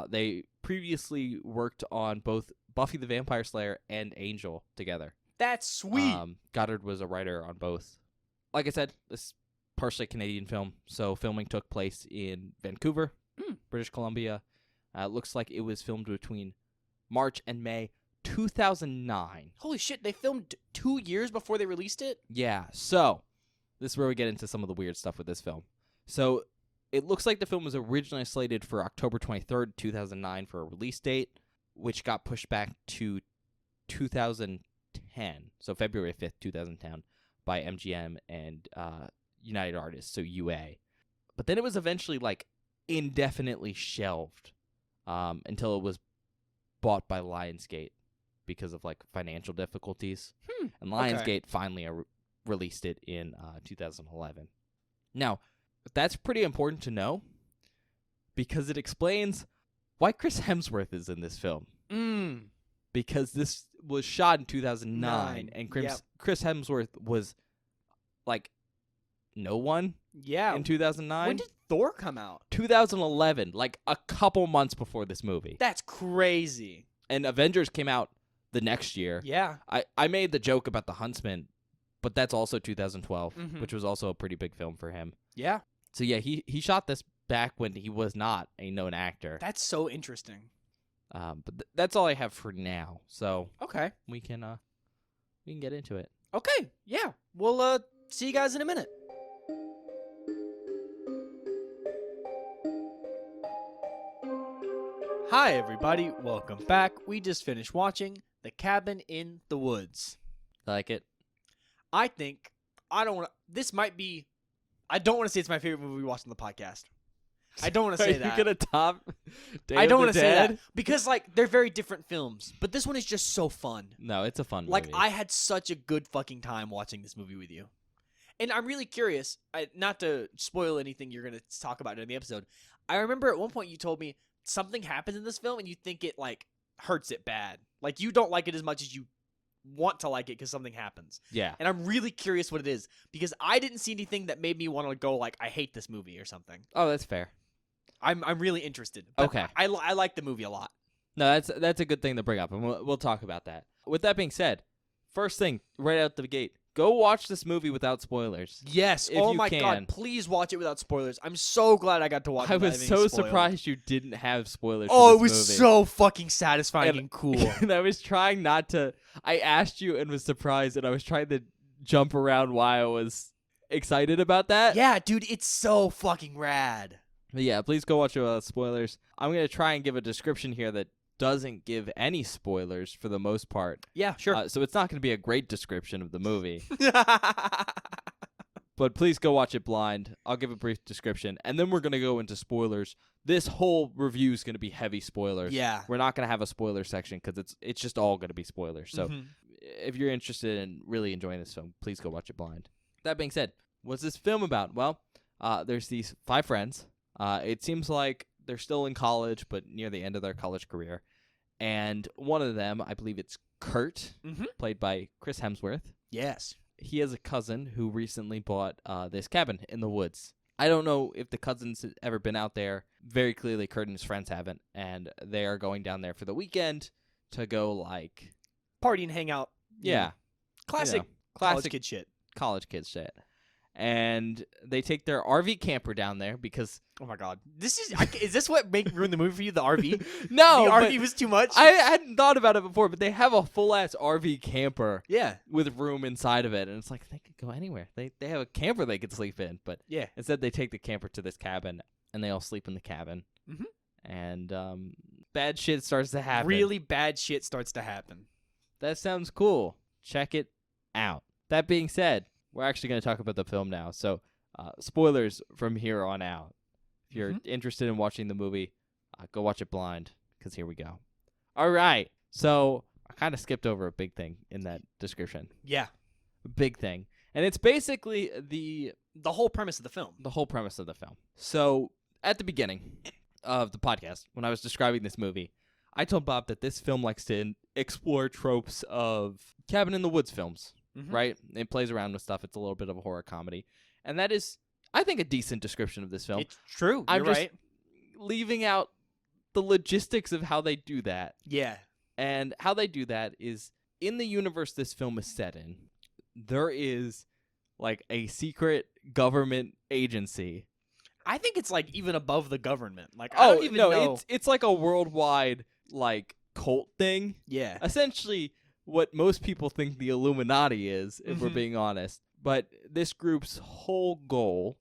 They previously worked on both Buffy the Vampire Slayer and Angel together. That's sweet. Goddard was a writer on both. Like I said, this is partially a Canadian film, so filming took place in Vancouver, British Columbia. Looks like it was filmed between March and May 2009. Holy shit, they filmed 2 years before they released it? Yeah, so this is where we get into some of the weird stuff with this film. So it looks like the film was originally slated for October 23rd, 2009 for a release date, which got pushed back to 2010, so February 5th, 2010, by MGM and United Artists, so UA. But then it was eventually, like, indefinitely shelved until it was bought by Lionsgate because of, like, financial difficulties. And Lionsgate finally released it in 2011. Now, that's pretty important to know because it explains why Chris Hemsworth is in this film. Because this was shot in 2009, and Chris Hemsworth was, like, no one Yeah. in 2009. When did Thor come out? 2011, like a couple months before this movie. That's crazy. And Avengers came out the next year. Yeah. I made the joke about The Huntsman, but that's also 2012, Mhm. which was also a pretty big film for him. Yeah. So yeah, he shot this back when he was not a known actor. That's so interesting. But that's all I have for now. So Okay. we can get into it. Okay. Yeah. We'll see you guys in a minute. Hi everybody, welcome back. We just finished watching The Cabin in the Woods. Like it? I think I don't want to say it's my favorite movie we watched on the podcast. I don't want to say Are that. you gonna top Day I of don't the want to say that Dead? because like they're very different films, but this one is just so fun. No, it's a fun Like movie. I had such a good fucking time watching this movie with you. And I'm really curious, not to spoil anything you're going to talk about in the episode. I remember at one point you told me something happens in this film and you think it like hurts it bad. Like you don't like it as much as you want to like it because something happens. Yeah. And I'm really curious what it is because I didn't see anything that made me want to go like I hate this movie or something. Oh, that's fair. I'm really interested. But Okay. I like the movie a lot. No, that's a good thing to bring up, and we'll talk about that. With that being said, first thing right out the gate, go watch this movie without spoilers. Yes. If Oh you my can. God. Please watch it without spoilers. I'm so glad I got to watch it. I without was having so spoiled. surprised you didn't have spoilers. Oh, for it was this movie. so fucking satisfying And- and cool. And I was trying not to. I asked you and was surprised, and I was trying to jump around why I was excited about that. Yeah, dude, it's so fucking rad. But yeah, please go watch it without spoilers. I'm going to try and give a description here that doesn't give any spoilers for the most part. Yeah, sure. So it's not going to be a great description of the movie. But please go watch it blind. I'll give a brief description, and then we're going to go into spoilers. This whole review is going to be heavy spoilers. Yeah. We're not going to have a spoiler section because it's just all going to be spoilers. So if you're interested in really enjoying this film, please go watch it blind. That being said, what's this film about? Well, there's these 5 friends. It seems like they're still in college, but near the end of their college career. And one of them, I believe it's Kurt, played by Chris Hemsworth. Yes. He has a cousin who recently bought this cabin in the woods. I don't know if the cousin's ever been out there. Very clearly, Kurt and his friends haven't. And they are going down there for the weekend to go, like... party and hang out. Yeah. Classic, college kid shit. College kid shit. And they take their RV camper down there because... oh, my God. Is this what ruined the movie for you, the RV? No, the RV was too much? I hadn't thought about it before, but they have a full-ass RV camper. Yeah. With room inside of it. And it's like, they could go anywhere. They have a camper they could sleep in. But yeah. Instead, they take the camper to this cabin, and they all sleep in the cabin. And bad shit starts to happen. Really bad shit starts to happen. That sounds cool. Check it out. That being said, we're actually going to talk about the film now. So, spoilers from here on out. If you're interested in watching the movie, go watch it blind, because here we go. All right. So, I kind of skipped over a big thing in that description. Yeah. Big thing. And it's basically the whole premise of the film. The whole premise of the film. So, at the beginning of the podcast, when I was describing this movie, I told Bob that this film likes to explore tropes of cabin in the woods films. Right? It plays around with stuff. It's a little bit of a horror comedy. And that is, I think, a decent description of this film. It's true. I'm You're just right. leaving out the logistics of how they do that. Yeah. And how they do that is, in the universe this film is set in, there is, like, a secret government agency. I think it's, like, even above the government. Like, I don't even know. It's like a worldwide, like, cult thing. Yeah. Essentially... what most people think the Illuminati is, if we're being honest. But this group's whole goal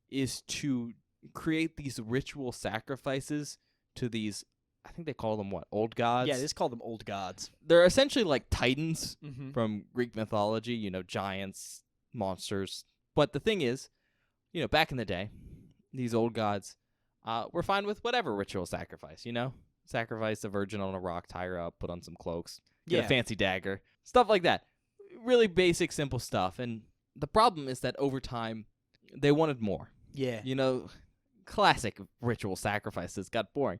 is to create these ritual sacrifices to these, I think they call them, what, old gods? Yeah, they just call them old gods. They're essentially like titans from Greek mythology, giants, monsters. But the thing is, back in the day, these old gods were fine with whatever ritual sacrifice, Sacrifice a virgin on a rock, tie her up, put on some cloaks. Get a fancy dagger. Stuff like that. Really basic, simple stuff. And the problem is that over time, they wanted more. Yeah. Classic ritual sacrifices got boring.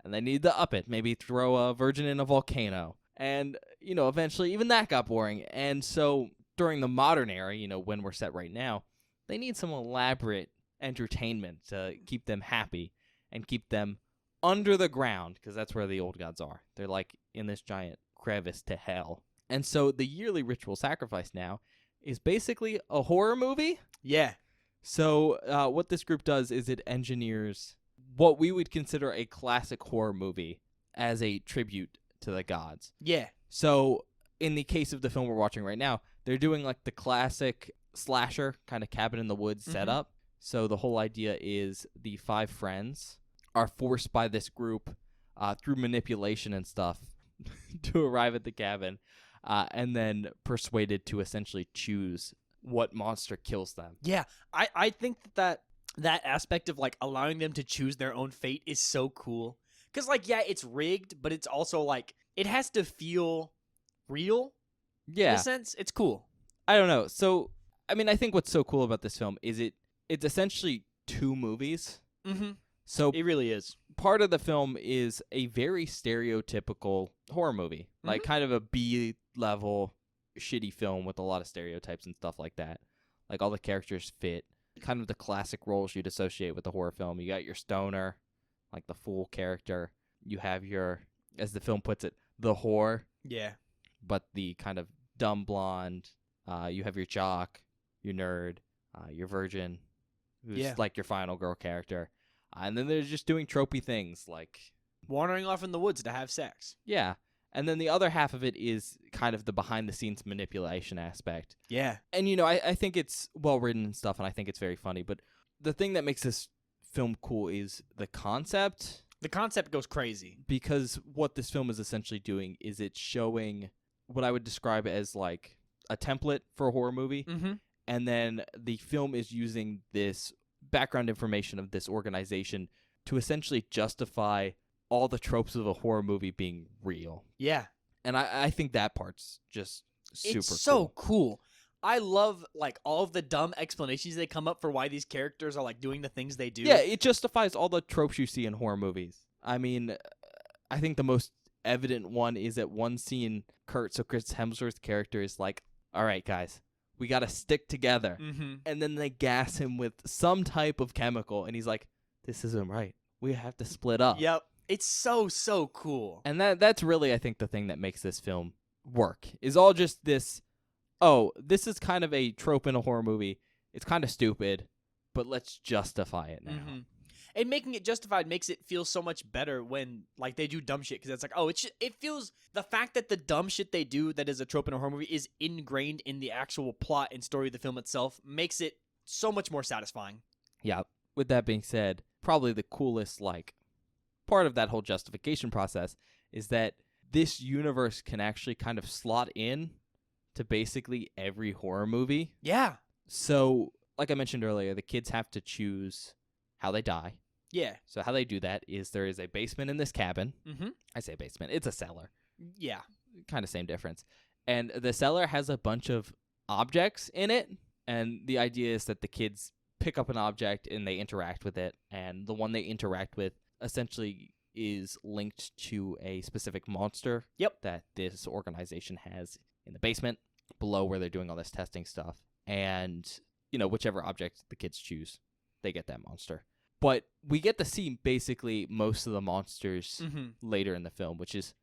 And they need to up it. Maybe throw a virgin in a volcano. And, eventually even that got boring. And so during the modern era, when we're set right now, they need some elaborate entertainment to keep them happy and keep them under the ground, because that's where the old gods are. They're like in this giant crevice to hell. And so the yearly ritual sacrifice now is basically a horror movie. Yeah. So what this group does is it engineers what we would consider a classic horror movie as a tribute to the gods. Yeah. So in the case of the film we're watching right now, they're doing like the classic slasher kind of cabin in the woods setup. So the whole idea is the 5 friends are forced by this group through manipulation and stuff to arrive at the cabin and then persuaded to essentially choose what monster kills them. Yeah, I think that aspect of like allowing them to choose their own fate is so cool. Because like, yeah, it's rigged, but it's also like, it has to feel real. Yeah. In a sense, it's cool. I don't know. So, I mean, I think what's so cool about this film is it's essentially 2 movies. So it really is. Part of the film is a very stereotypical horror movie, like kind of a B-level shitty film with a lot of stereotypes and stuff like that. Like all the characters fit kind of the classic roles you'd associate with a horror film. You got your stoner, like the fool character. You have your, as the film puts it, the whore. Yeah. But the kind of dumb blonde. You have your jock, your nerd, your virgin, who's like your final girl character. And then they're just doing tropey things like wandering off in the woods to have sex. Yeah. And then the other half of it is kind of the behind-the-scenes manipulation aspect. Yeah. And, I think it's well-written and stuff, and I think it's very funny. But the thing that makes this film cool is the concept. The concept goes crazy. Because what this film is essentially doing is it's showing what I would describe as like a template for a horror movie. Mm-hmm. And then the film is using this background information of this organization to essentially justify all the tropes of a horror movie being real. Yeah. And I think that part's just super It's so cool. I love like all of the dumb explanations they come up for why these characters are like doing the things they do. Yeah, it justifies all the tropes you see in horror movies. I mean, I think the most evident one is at one scene, Chris Hemsworth's character is like, all right, guys, we got to stick together. Mm-hmm. And then they gas him with some type of chemical. And he's like, this isn't right. We have to split up. Yep. It's so cool. And that's really, I think, the thing that makes this film work. Is all just this, oh, this is kind of a trope in a horror movie. It's kind of stupid, but let's justify it now. Mm-hmm. And making it justified makes it feel so much better when like they do dumb shit, because it's like, oh, it feels, the fact that the dumb shit they do that is a trope in a horror movie is ingrained in the actual plot and story of the film itself makes it so much more satisfying. Yeah. With that being said, probably the coolest like part of that whole justification process is that this universe can actually kind of slot in to basically every horror movie. Yeah. So, like I mentioned earlier, the kids have to choose how they die. Yeah. So how they do that is there is a basement in this cabin. Mm-hmm. I say basement. It's a cellar. Yeah. Kind of same difference. And the cellar has a bunch of objects in it. And the idea is that the kids pick up an object and they interact with it. And the one they interact with essentially is linked to a specific monster. Yep. That this organization has in the basement below where they're doing all this testing stuff. And, whichever object the kids choose, they get that monster. But we get to see basically most of the monsters later in the film, which is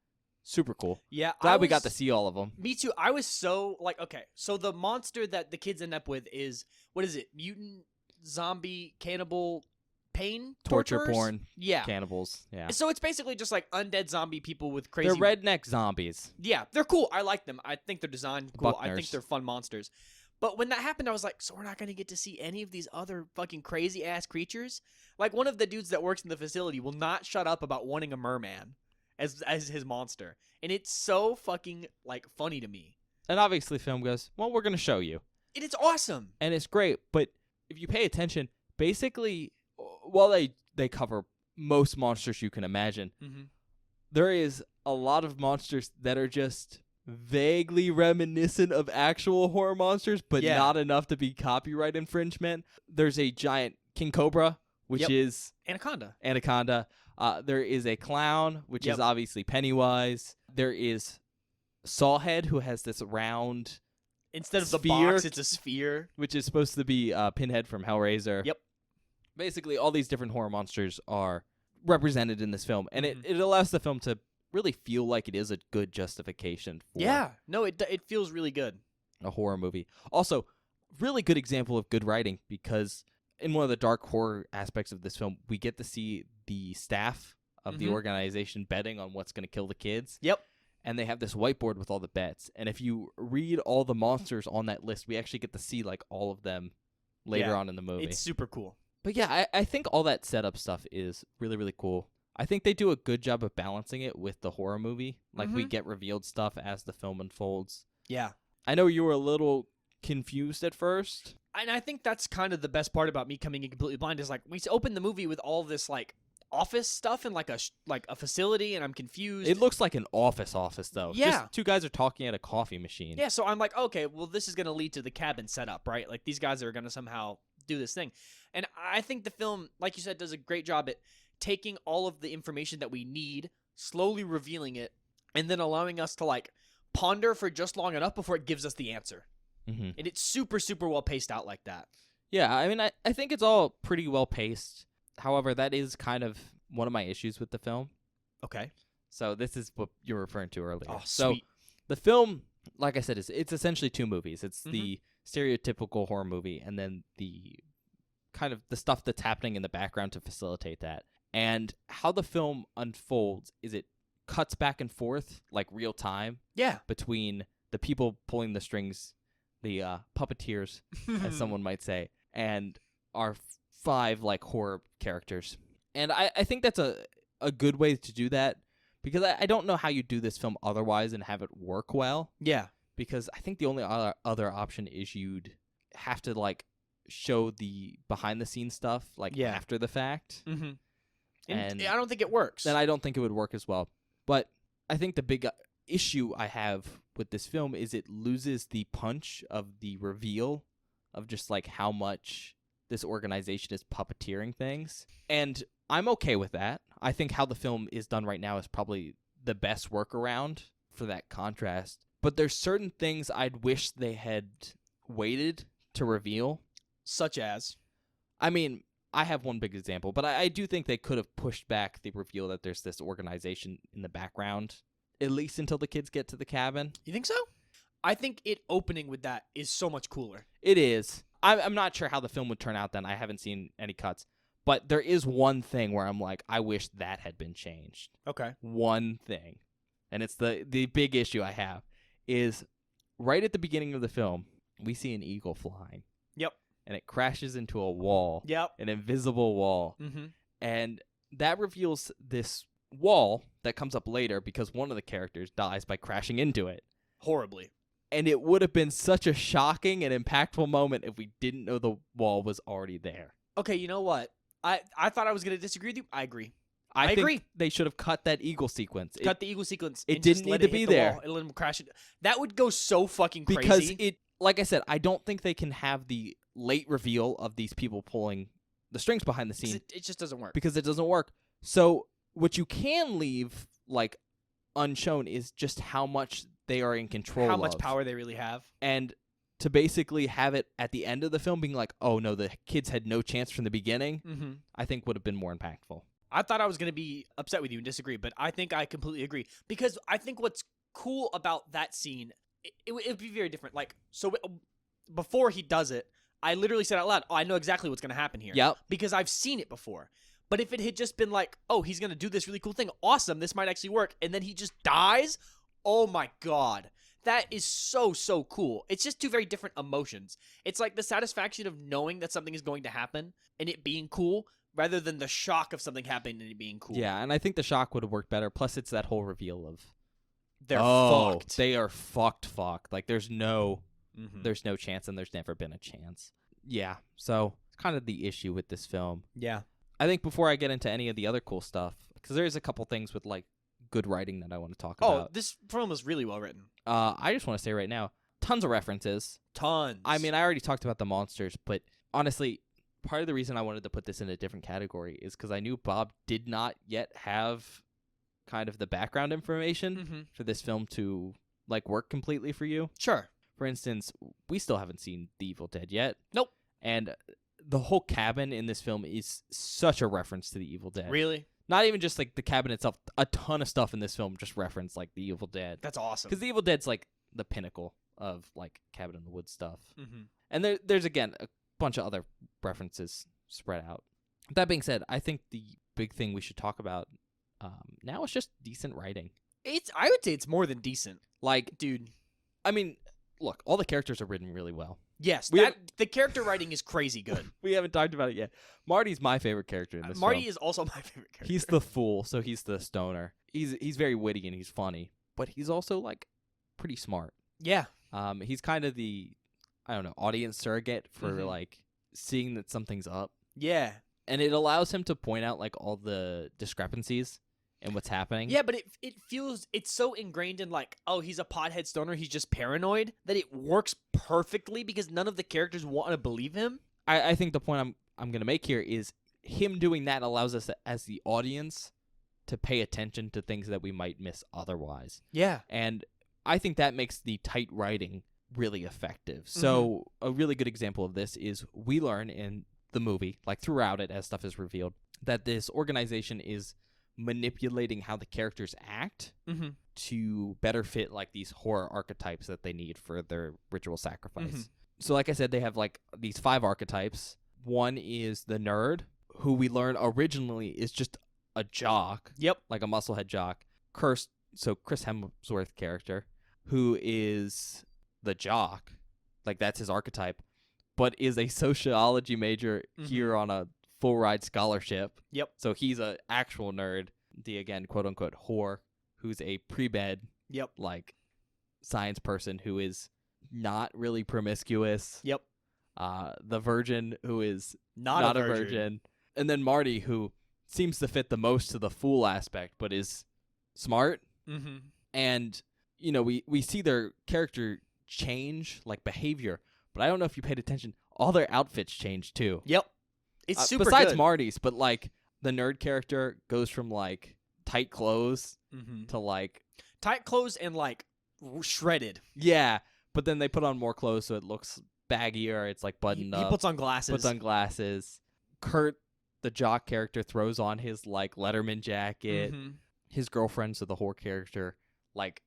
super cool. Yeah. Glad we got to see all of them. Me too. I was so like, okay, so the monster that the kids end up with is, what is it? Mutant, zombie, cannibal, pain? Torture torturers? porn. Yeah. Cannibals. Yeah. So it's basically just like undead zombie people with crazy. They're redneck zombies. Yeah, they're cool. I like them. I think they're designed cool. I think Buckners. they're fun monsters. But when that happened, I was like, so we're not going to get to see any of these other fucking crazy-ass creatures? Like, one of the dudes that works in the facility will not shut up about wanting a merman as his monster. And it's so fucking, like, funny to me. And obviously film goes, well, we're going to show you. And it's awesome. And it's great. But if you pay attention, basically, while they cover most monsters you can imagine, there is a lot of monsters that are just vaguely reminiscent of actual horror monsters, but not enough to be copyright infringement. There's a giant king cobra, which is Anaconda. There is a clown, which is obviously Pennywise. There is Sawhead, who has this round Instead of the sphere, box, it's a sphere. which is supposed to be Pinhead from Hellraiser. Yep. Basically, all these different horror monsters are represented in this film, and it allows the film to really feel like it is a good justification for it feels really good. a horror movie. Also, really good example of good writing, because in one of the dark horror aspects of this film, we get to see the staff of the organization betting on what's going to kill the kids. Yep. And they have this whiteboard with all the bets. And if you read all the monsters on that list, we actually get to see like all of them later on in the movie. It's super cool. But yeah, I think all that setup stuff is really, really cool. I think they do a good job of balancing it with the horror movie. Like, we get revealed stuff as the film unfolds. Yeah. I know you were a little confused at first. And I think that's kind of the best part about me coming in completely blind is like, we open the movie with all this like office stuff in like a facility, and I'm confused. It looks like an office though. Yeah. Just two guys are talking at a coffee machine. Yeah, so I'm like, okay, well, this is going to lead to the cabin setup, right? Like, these guys are going to somehow do this thing. And I think the film, like you said, does a great job at taking all of the information that we need, slowly revealing it, and then allowing us to, like, ponder for just long enough before it gives us the answer. And it's super, super well paced out like that. Yeah, I mean, I think it's all pretty well paced. However, that is kind of one of my issues with the film. Okay. So this is what you were referring to earlier. Oh, so sweet. The film, like I said, it's essentially two movies. It's the stereotypical horror movie, and then the kind of the stuff that's happening in the background to facilitate that. And how the film unfolds is it cuts back and forth, like real time, between the people pulling the strings, the puppeteers, as someone might say, and our 5 like horror characters. And I think that's a good way to do that, because I don't know how you do this film otherwise and have it work well. Yeah. Because I think the only other option is you'd have to like show the behind the scenes stuff like after the fact. Mm-hmm. And I don't think it works. Then I don't think it would work as well. But I think the big issue I have with this film is it loses the punch of the reveal of just like how much this organization is puppeteering things. And I'm okay with that. I think how the film is done right now is probably the best workaround for that contrast. But there's certain things I'd wish they had waited to reveal. Such as? I mean, I have one big example, but I do think they could have pushed back the reveal that there's this organization in the background, at least until the kids get to the cabin. You think so? I think it opening with that is so much cooler. It is. I'm not sure how the film would turn out then. I haven't seen any cuts. But there is one thing where I'm like, I wish that had been changed. Okay. One thing. And it's the big issue I have is right at the beginning of the film, we see an eagle flying. Yep. And it crashes into a wall. Yep. An invisible wall. Mm-hmm. And that reveals this wall that comes up later because one of the characters dies by crashing into it. Horribly. And it would have been such a shocking and impactful moment if we didn't know the wall was already there. Okay, you know what? I thought I was going to disagree with you. I agree. I agree. think they should have cut that eagle sequence. Cut the eagle sequence. It and didn't just need let to it be hit the there. wall and let him crash it. That would go so fucking crazy. Because it, like I said, I don't think they can have the late reveal of these people pulling the strings behind the scene. It just doesn't work. Because it doesn't work. So what you can leave like unshown is just how much they are in control of. How much power they really have. And to basically have it at the end of the film being like, oh no, the kids had no chance from the beginning, I think would have been more impactful. I thought I was going to be upset with you and disagree, but I think I completely agree. Because I think what's cool about that scene, it would be very different. Like, so before he does it, I literally said out loud, oh, I know exactly what's going to happen here. Yep. Because I've seen it before. But if it had just been like, oh, he's going to do this really cool thing, awesome, this might actually work, and then he just dies, oh my God. That is so, so cool. It's just two very different emotions. It's like the satisfaction of knowing that something is going to happen and it being cool rather than the shock of something happening and it being cool. Yeah, and I think the shock would have worked better. Plus, it's that whole reveal of they're fucked. They are fucked. Like, there's no chance, and there's never been a chance. Yeah, so it's kind of the issue with this film. Yeah. I think before I get into any of the other cool stuff, because there's a couple things with, like, good writing that I want to talk about. Oh, this film is really well written. I just want to say right now, tons of references. Tons. I mean, I already talked about the monsters, but honestly, part of the reason I wanted to put this in a different category is because I knew Bob did not yet have kind of the background information for this film to like work completely for you. Sure. For instance, we still haven't seen The Evil Dead yet. Nope. And the whole cabin in this film is such a reference to The Evil Dead. Really? Not even just like the cabin itself. A ton of stuff in this film just reference like The Evil Dead. That's awesome. Because The Evil Dead's like the pinnacle of like cabin in the woods stuff. And there's again a bunch of other references spread out. That being said, I think the big thing we should talk about now is just decent writing. I would say it's more than decent. Like, dude, I mean, look, all the characters are written really well. Yes, the character writing is crazy good. We haven't talked about it yet. Marty's my favorite character in this film. Marty is also my favorite character. He's the fool, so he's the stoner. He's very witty and he's funny, but he's also like pretty smart. Yeah. He's kind of the, I don't know, audience surrogate for like seeing that something's up. Yeah. And it allows him to point out like all the discrepancies and what's happening. Yeah, but it feels, it's so ingrained in like, oh, he's a pothead stoner, he's just paranoid, that it works perfectly because none of the characters want to believe him. I think the point I'm going to make here is him doing that allows us as the audience to pay attention to things that we might miss otherwise. Yeah. And I think that makes the tight writing really effective. So a really good example of this is we learn in the movie, like throughout it as stuff is revealed, that this organization is manipulating how the characters act to better fit like these horror archetypes that they need for their ritual sacrifice. So like I said, they have like these 5 archetypes. One is the nerd, who we learn originally is just a jock. Yep. Like a musclehead jock. Chris Hemsworth character, who is the jock. Like that's his archetype. but is a sociology major Mhm. here on a full ride scholarship. Yep. So he's a actual nerd, the again quote unquote whore, who's a pre-med Yep. like science person who is not really promiscuous. Yep. The virgin who is Not a a virgin. And then Marty, who seems to fit the most to the fool aspect, but is smart. Mm-hmm. And, you know, we see their character change, like behavior. But I don't know if you paid attention. All their outfits change, too. Yep. It's super besides good. Marty's, but, like, the nerd character goes from, like, tight clothes to, like... Tight clothes and, like, shredded. Yeah, but then they put on more clothes so it looks baggier. It's, like, buttoned up. He puts on glasses. Kurt, the jock character, throws on his, like, Letterman jacket. Mm-hmm. His girlfriend, so the whore character, like,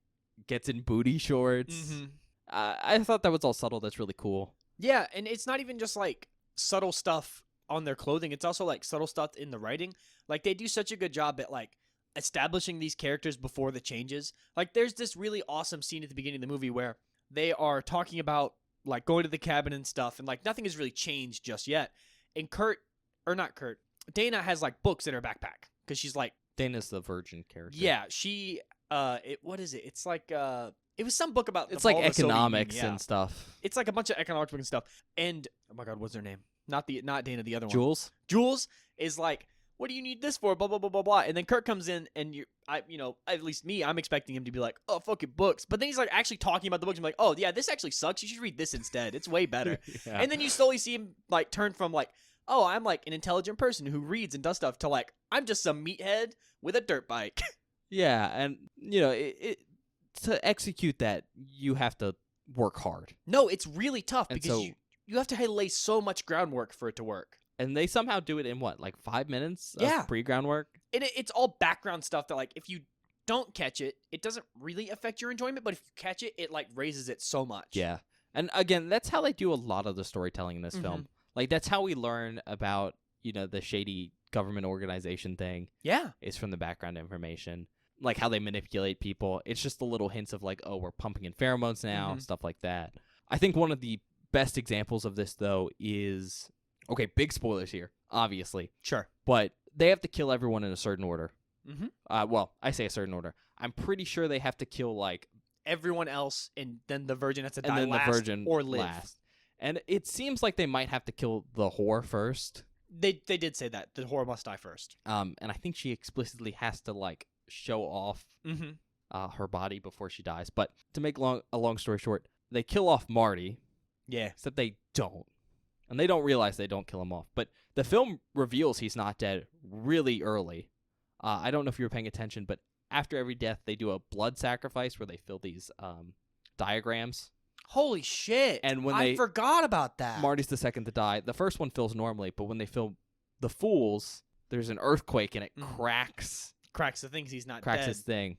gets in booty shorts. Mm-hmm. I thought that was all subtle. That's really cool. Yeah, and it's not even just, like, subtle stuff on their clothing. It's also, like, subtle stuff in the writing. Like, they do such a good job at, like, establishing these characters before the changes. Like, there's this really awesome scene at the beginning of the movie where they are talking about, like, going to the cabin and stuff, and, like, nothing has really changed just yet. And Dana has, like, books in her backpack, because she's, like... Dana's the virgin character. Yeah, she... what is it? It's like... It was some book about... It's like fall of the Soviet economics Union, yeah. and stuff. It's like a bunch of economics and stuff. And... Oh my god, what's her name? Not Dana, the other one. Jules? Jules is like... What do you need this for? Blah, blah, blah, blah, blah. And then Kurt comes in, and at least me, I'm expecting him to be like, oh, fucking books. But then he's like actually talking about the books. I'm like, oh, yeah, this actually sucks. You should read this instead. It's way better. Yeah. And then you slowly see him like turn from like, oh, I'm like an intelligent person who reads and does stuff to like, I'm just some meathead with a dirt bike. Yeah, and, you know, to execute that, you have to work hard. No, it's really tough And because so- you have to lay so much groundwork for it to work. And they somehow do it in, what, like 5 minutes Yeah. of pre-ground work? And it's all background stuff that, like, if you don't catch it, it doesn't really affect your enjoyment. But if you catch it, it, like, raises it so much. Yeah. And, again, that's how they do a lot of the storytelling in this film. Like, that's how we learn about, you know, the shady government organization thing. Yeah. Is from the background information. Like, how they manipulate people. It's just the little hints of, like, oh, we're pumping in pheromones now, stuff like that. I think one of the best examples of this, though, is... Okay, big spoilers here, obviously. Sure. But they have to kill everyone in a certain order. Mm-hmm. Well, I say a certain order. I'm pretty sure they have to kill, like... Everyone else, and then the virgin has to and die then last the virgin or live. last. And it seems like they might have to kill the whore first. They did say that. The whore must die first. And I think she explicitly has to, like, show off her body before she dies. But to make a long story short, they kill off Marty. Yeah. Except they don't. And they don't realize they don't kill him off. But the film reveals he's not dead really early. I don't know if you were paying attention, but after every death, they do a blood sacrifice where they fill these diagrams. Holy shit. And when I forgot about that. Marty's the second to die. The first one fills normally, but when they fill the fools, there's an earthquake and it cracks the things he's not cracks dead. his thing.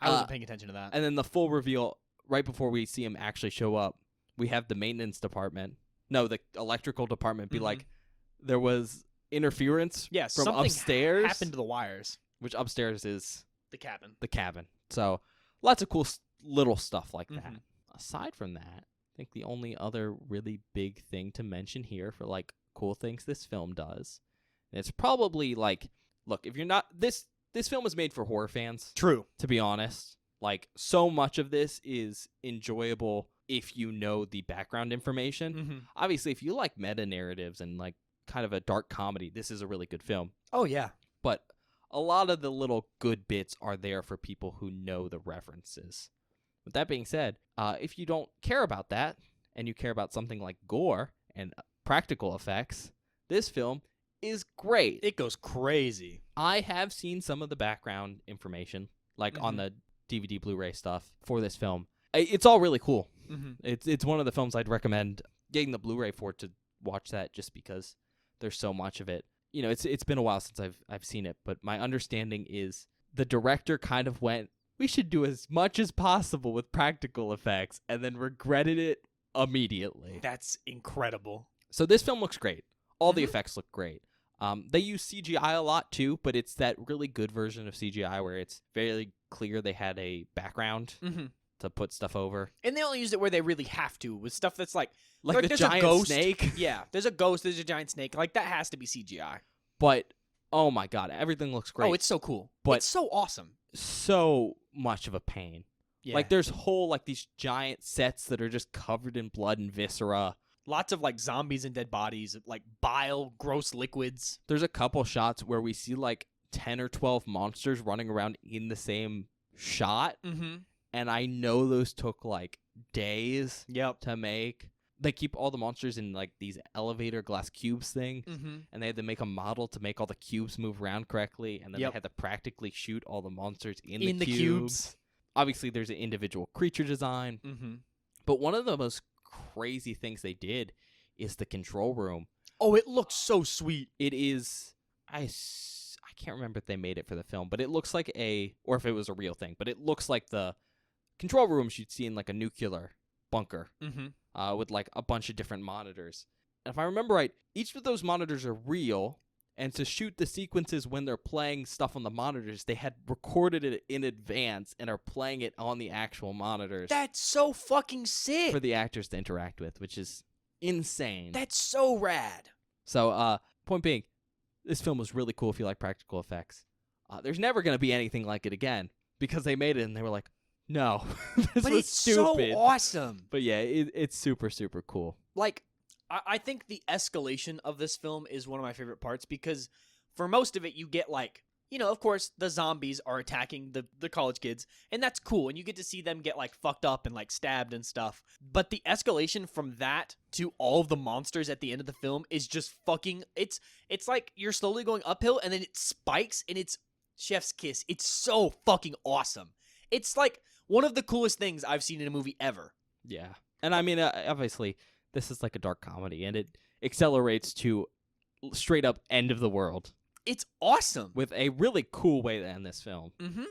I wasn't paying attention to that. And then the full reveal, right before we see him actually show up, we have the maintenance department. No, the electrical department be like, there was interference from upstairs. Happened to the wires. Which upstairs is the cabin. So lots of cool little stuff like that. Aside from that, I think the only other really big thing to mention here for like cool things this film does, and it's probably like, look, if you're not this film is made for horror fans. True. To be honest, like so much of this is enjoyable if you know the background information. Obviously, if you like meta narratives and like kind of a dark comedy, this is a really good film. Oh, yeah. But a lot of the little good bits are there for people who know the references. With that being said, if you don't care about that and you care about something like gore and practical effects, this film is great. It goes crazy. I have seen some of the background information, like on the DVD Blu-ray stuff for this film. It's all really cool. It's one of the films I'd recommend getting the Blu-ray for to watch that, just because there's so much of it. You know, it's been a while since I've seen it, but my understanding is the director kind of went, we should do as much as possible with practical effects, and then regretted it immediately. That's incredible. So this film looks great. All the effects look great. They use CGI a lot too, but it's that really good version of CGI where it's very clear they had a background. to put stuff over. And they only use it where they really have to, with stuff that's like Like the there's a giant ghost. snake. Yeah, there's a ghost, there's a giant snake. Like, that has to be CGI. But, oh my god, everything looks great. Oh, it's so cool. But it's so awesome. So much of a pain. Yeah. Like, there's these giant sets that are just covered in blood and viscera. Lots of, like, zombies and dead bodies, like bile, gross liquids. There's a couple shots where we see, like, 10 or 12 monsters running around in the same shot. Mm-hmm. And I know those took, like, days to make. They keep all the monsters in, like, these elevator glass cubes thing. Mm-hmm. And they had to make a model to make all the cubes move around correctly. And then they had to practically shoot all the monsters in the cubes. Obviously, there's an individual creature design. Mm-hmm. But one of the most crazy things they did is the control room. Oh, it looks so sweet. It is... I can't remember if they made it for the film, but it looks like or if it was a real thing, but it looks like the control rooms you'd see in, like, a nuclear bunker. Mm-hmm. With, like, a bunch of different monitors. And if I remember right, each of those monitors are real, and to shoot the sequences when they're playing stuff on the monitors, they had recorded it in advance and are playing it on the actual monitors. That's so fucking sick. For the actors to interact with, which is insane. That's so rad. So, point being, this film was really cool if you like practical effects. There's never going to be anything like it again, because they made it and they were like, no, this But was it's stupid. so awesome. But yeah, it's super, super cool. Like, I think the escalation of this film is one of my favorite parts, because for most of it, you get, like, you know, of course, the zombies are attacking the college kids, and that's cool, and you get to see them get, like, fucked up and, like, stabbed and stuff. But the escalation from that to all of the monsters at the end of the film is just fucking... It's like you're slowly going uphill, and then it spikes, and it's chef's kiss. It's so fucking awesome. It's, like, one of the coolest things I've seen in a movie ever. Yeah. And I mean, obviously, this is like a dark comedy, and it accelerates to straight up end of the world. It's awesome. With a really cool way to end this film. Mm-hmm.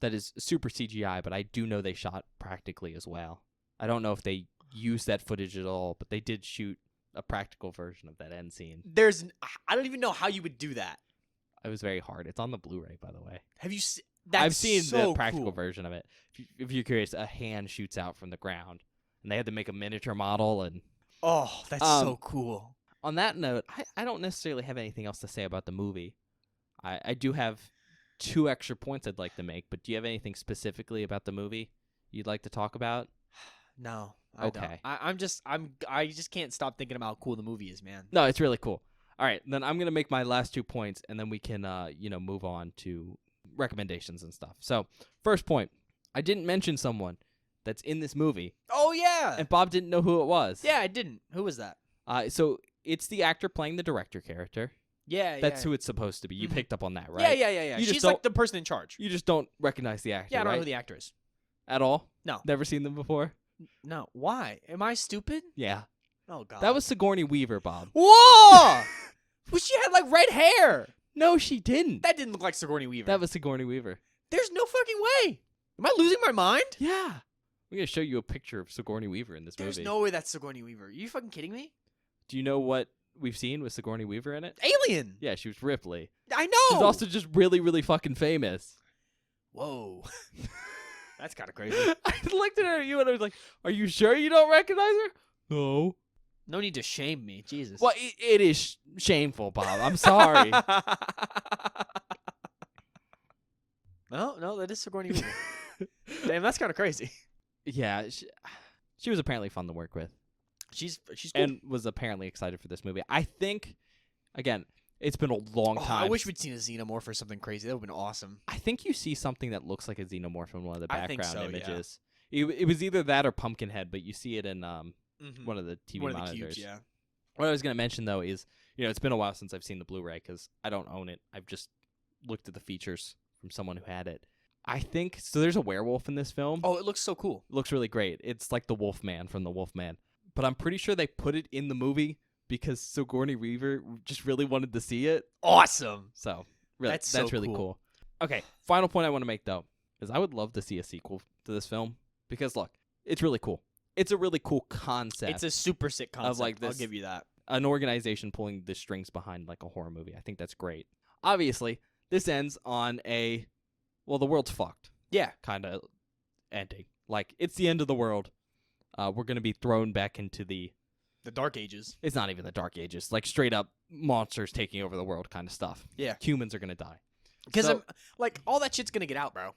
That is super CGI, but I do know they shot practically as well. I don't know if they used that footage at all, but they did shoot a practical version of that end scene. I don't even know how you would do that. It was very hard. It's on the Blu-ray, by the way. Have you seen... I've seen so the practical cool. version of it. If you're curious, a hand shoots out from the ground, and they had to make a miniature model. And oh, that's so cool. On that note, I don't necessarily have anything else to say about the movie. I do have 2 extra points I'd like to make, but do you have anything specifically about the movie you'd like to talk about? No, I don't. I just can't stop thinking about how cool the movie is, man. No, it's really cool. All right, then I'm gonna make my last 2 points, and then we can move on to recommendations and stuff. So, first point, I didn't mention someone that's in this movie. Oh yeah, and Bob didn't know who it was. Yeah, I didn't. Who was that? So it's the actor playing the director character. Yeah, that's who it's supposed to be. You picked up on that, right? Yeah. She's like the person in charge. You just don't recognize the actor. Yeah, I don't right? know who the actor is at all. No, never seen them before. No, why? Am I stupid? Yeah. Oh god, that was Sigourney Weaver, Bob. Whoa! Well, she had like red hair. No, she didn't. That didn't look like Sigourney Weaver. That was Sigourney Weaver. There's no fucking way. Am I losing my mind? Yeah. I'm going to show you a picture of Sigourney Weaver in this movie. There's no way that's Sigourney Weaver. Are you fucking kidding me? Do you know what we've seen with Sigourney Weaver in it? Alien. Yeah, she was Ripley. I know. She's also just really, really fucking famous. Whoa. That's kind of crazy. I looked at you and I was like, are you sure you don't recognize her? No. No need to shame me. Jesus. Well, it is shameful, Bob. I'm sorry. No, that is Sigourney Weaver. Damn, that's kind of crazy. Yeah, she was apparently fun to work with. She's cool. And was apparently excited for this movie. I think, again, it's been a long time. I wish we'd seen a xenomorph or something crazy. That would have been awesome. I think you see something that looks like a xenomorph in one of the background images. Yeah. It was either that or Pumpkinhead, but you see it in one of the TV monitors. Of the cubes, yeah. What I was going to mention, though, is it's been a while since I've seen the Blu-ray because I don't own it. I've just looked at the features from someone who had it. I think so. There's a werewolf in this film. Oh, it looks so cool. It looks really great. It's like the Wolfman from the Wolfman. But I'm pretty sure they put it in the movie because Sigourney Weaver just really wanted to see it. Awesome. So really, that's so really cool. Okay, final point I want to make, though, is I would love to see a sequel to this film because, look, it's really cool. It's a really cool concept. It's a super sick concept. Of like this, I'll give you that. An organization pulling the strings behind like a horror movie. I think that's great. Obviously, this ends on the world's fucked. Yeah. Kind of ending. Like, it's the end of the world. We're going to be thrown back into the Dark Ages. It's not even the Dark Ages. Like, straight up monsters taking over the world kind of stuff. Yeah. Humans are going to die. Because, So, like, all that shit's going to get out, bro.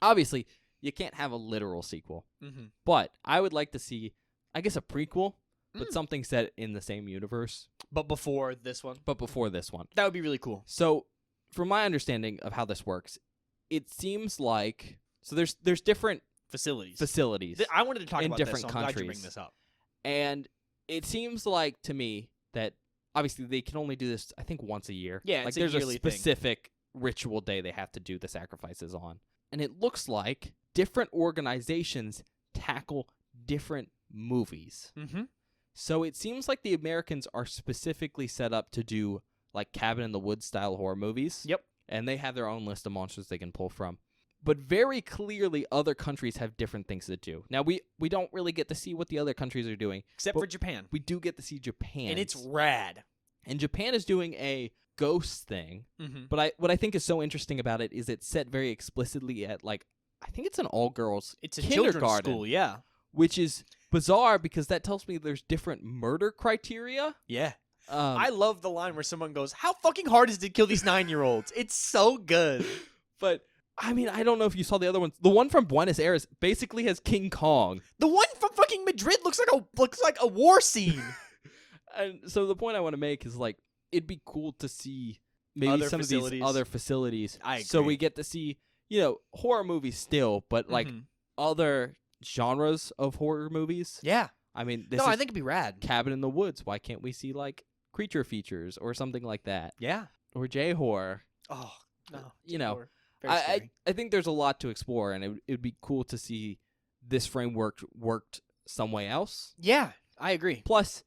obviously, you can't have a literal sequel. Mm-hmm. But I would like to see, I guess, a prequel, but something set in the same universe, But before this one. but before this one. That would be really cool. So, from my understanding of how this works, it seems like there's different Facilities. I wanted to talk in about different this, so I'm glad you countries. bring this up. And it seems like to me that obviously they can only do this, I think, once a year. Yeah, like it's a there's yearly thing. specific ritual day they have to do the sacrifices on. And it looks like different organizations tackle different movies. Mm-hmm. So it seems like the Americans are specifically set up to do like Cabin in the Woods style horror movies. Yep. And they have their own list of monsters they can pull from. But very clearly other countries have different things to do. Now, we don't really get to see what the other countries are doing. Except for Japan. We do get to see Japan. And it's rad. And Japan is doing a ghost thing. Mm-hmm. But what I think is so interesting about it is it's set very explicitly at, like, I think it's an all-girls It's a children's kindergarten. school, yeah. Which is bizarre because that tells me there's different murder criteria. Yeah. I I love the line where someone goes, "How fucking hard is it to kill these 9-year-olds?" It's so good. But, I mean, I don't know if you saw the other ones. The one from Buenos Aires basically has King Kong. The one from fucking Madrid looks like a war scene. And so the point I want to make is, like, it'd be cool to see maybe Other some of facilities. these other facilities. I So agree. we get to see, horror movies still, but, like, Mhm. other genres of horror movies. Yeah. I mean, this No, is I think it'd be rad. Cabin in the Woods. Why can't we see, like, creature features or something like that? Yeah. Or J-horror. Oh, no. You know, Very scary. I think there's a lot to explore, and it would be cool to see this framework worked some way else. Yeah, I agree. Plus,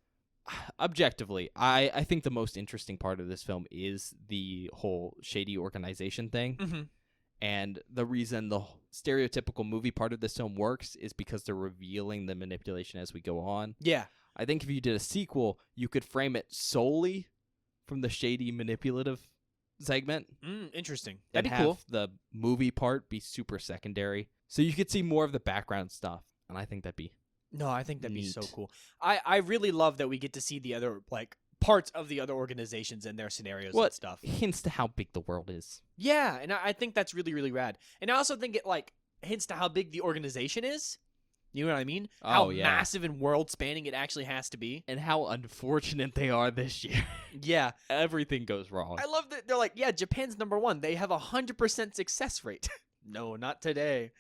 objectively, I think the most interesting part of this film is the whole shady organization thing. Mm-hmm. And the reason the stereotypical movie part of this film works is because they're revealing the manipulation as we go on. Yeah. I think if you did a sequel, you could frame it solely from the shady manipulative segment. Interesting. And That'd be have cool. the movie part be super secondary. So you could see more of the background stuff. And I think that'd be No, I think that'd be so Neat. cool. I really love that we get to see the other, like, parts of the other organizations and their scenarios and stuff. hints to how big the world is. Yeah, and I think that's really, really rad. And I also think it, like, hints to how big the organization is. You know what I mean? How Oh, yeah. massive and world-spanning it actually has to be. And how unfortunate they are this year. Yeah. Everything goes wrong. I love that they're like, yeah, Japan's number one. They have 100% success rate. No, not today.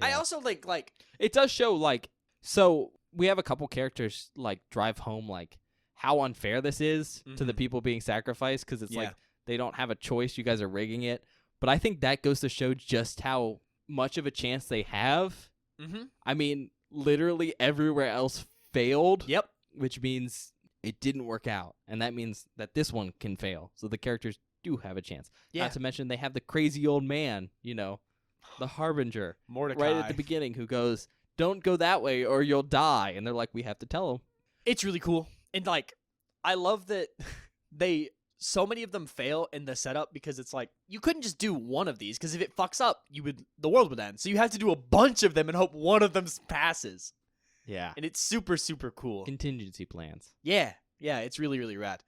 I Yeah. also like It does show, like, so we have a couple characters, like, drive home, like, how unfair this is to the Mhm. people being sacrificed, because it's Yeah. like they don't have a choice. You guys are rigging it. But I think that goes to show just how much of a chance they have. mm-hmm. I mean, literally everywhere else failed, Yep. which means it didn't work out. And that means that this one can fail. So the characters do have a chance. Yeah. Not to mention they have the crazy old man, the Harbinger, Mordecai. right at the beginning, who goes, "Don't go that way or you'll die." And they're like, "We have to tell him." It's really cool. And like I love that so many of them fail in the setup because it's like you couldn't just do one of these because if it fucks up, the world would end. So you have to do a bunch of them and hope one of them passes. Yeah. And it's super, super cool. Contingency plans. Yeah, it's really, really rad.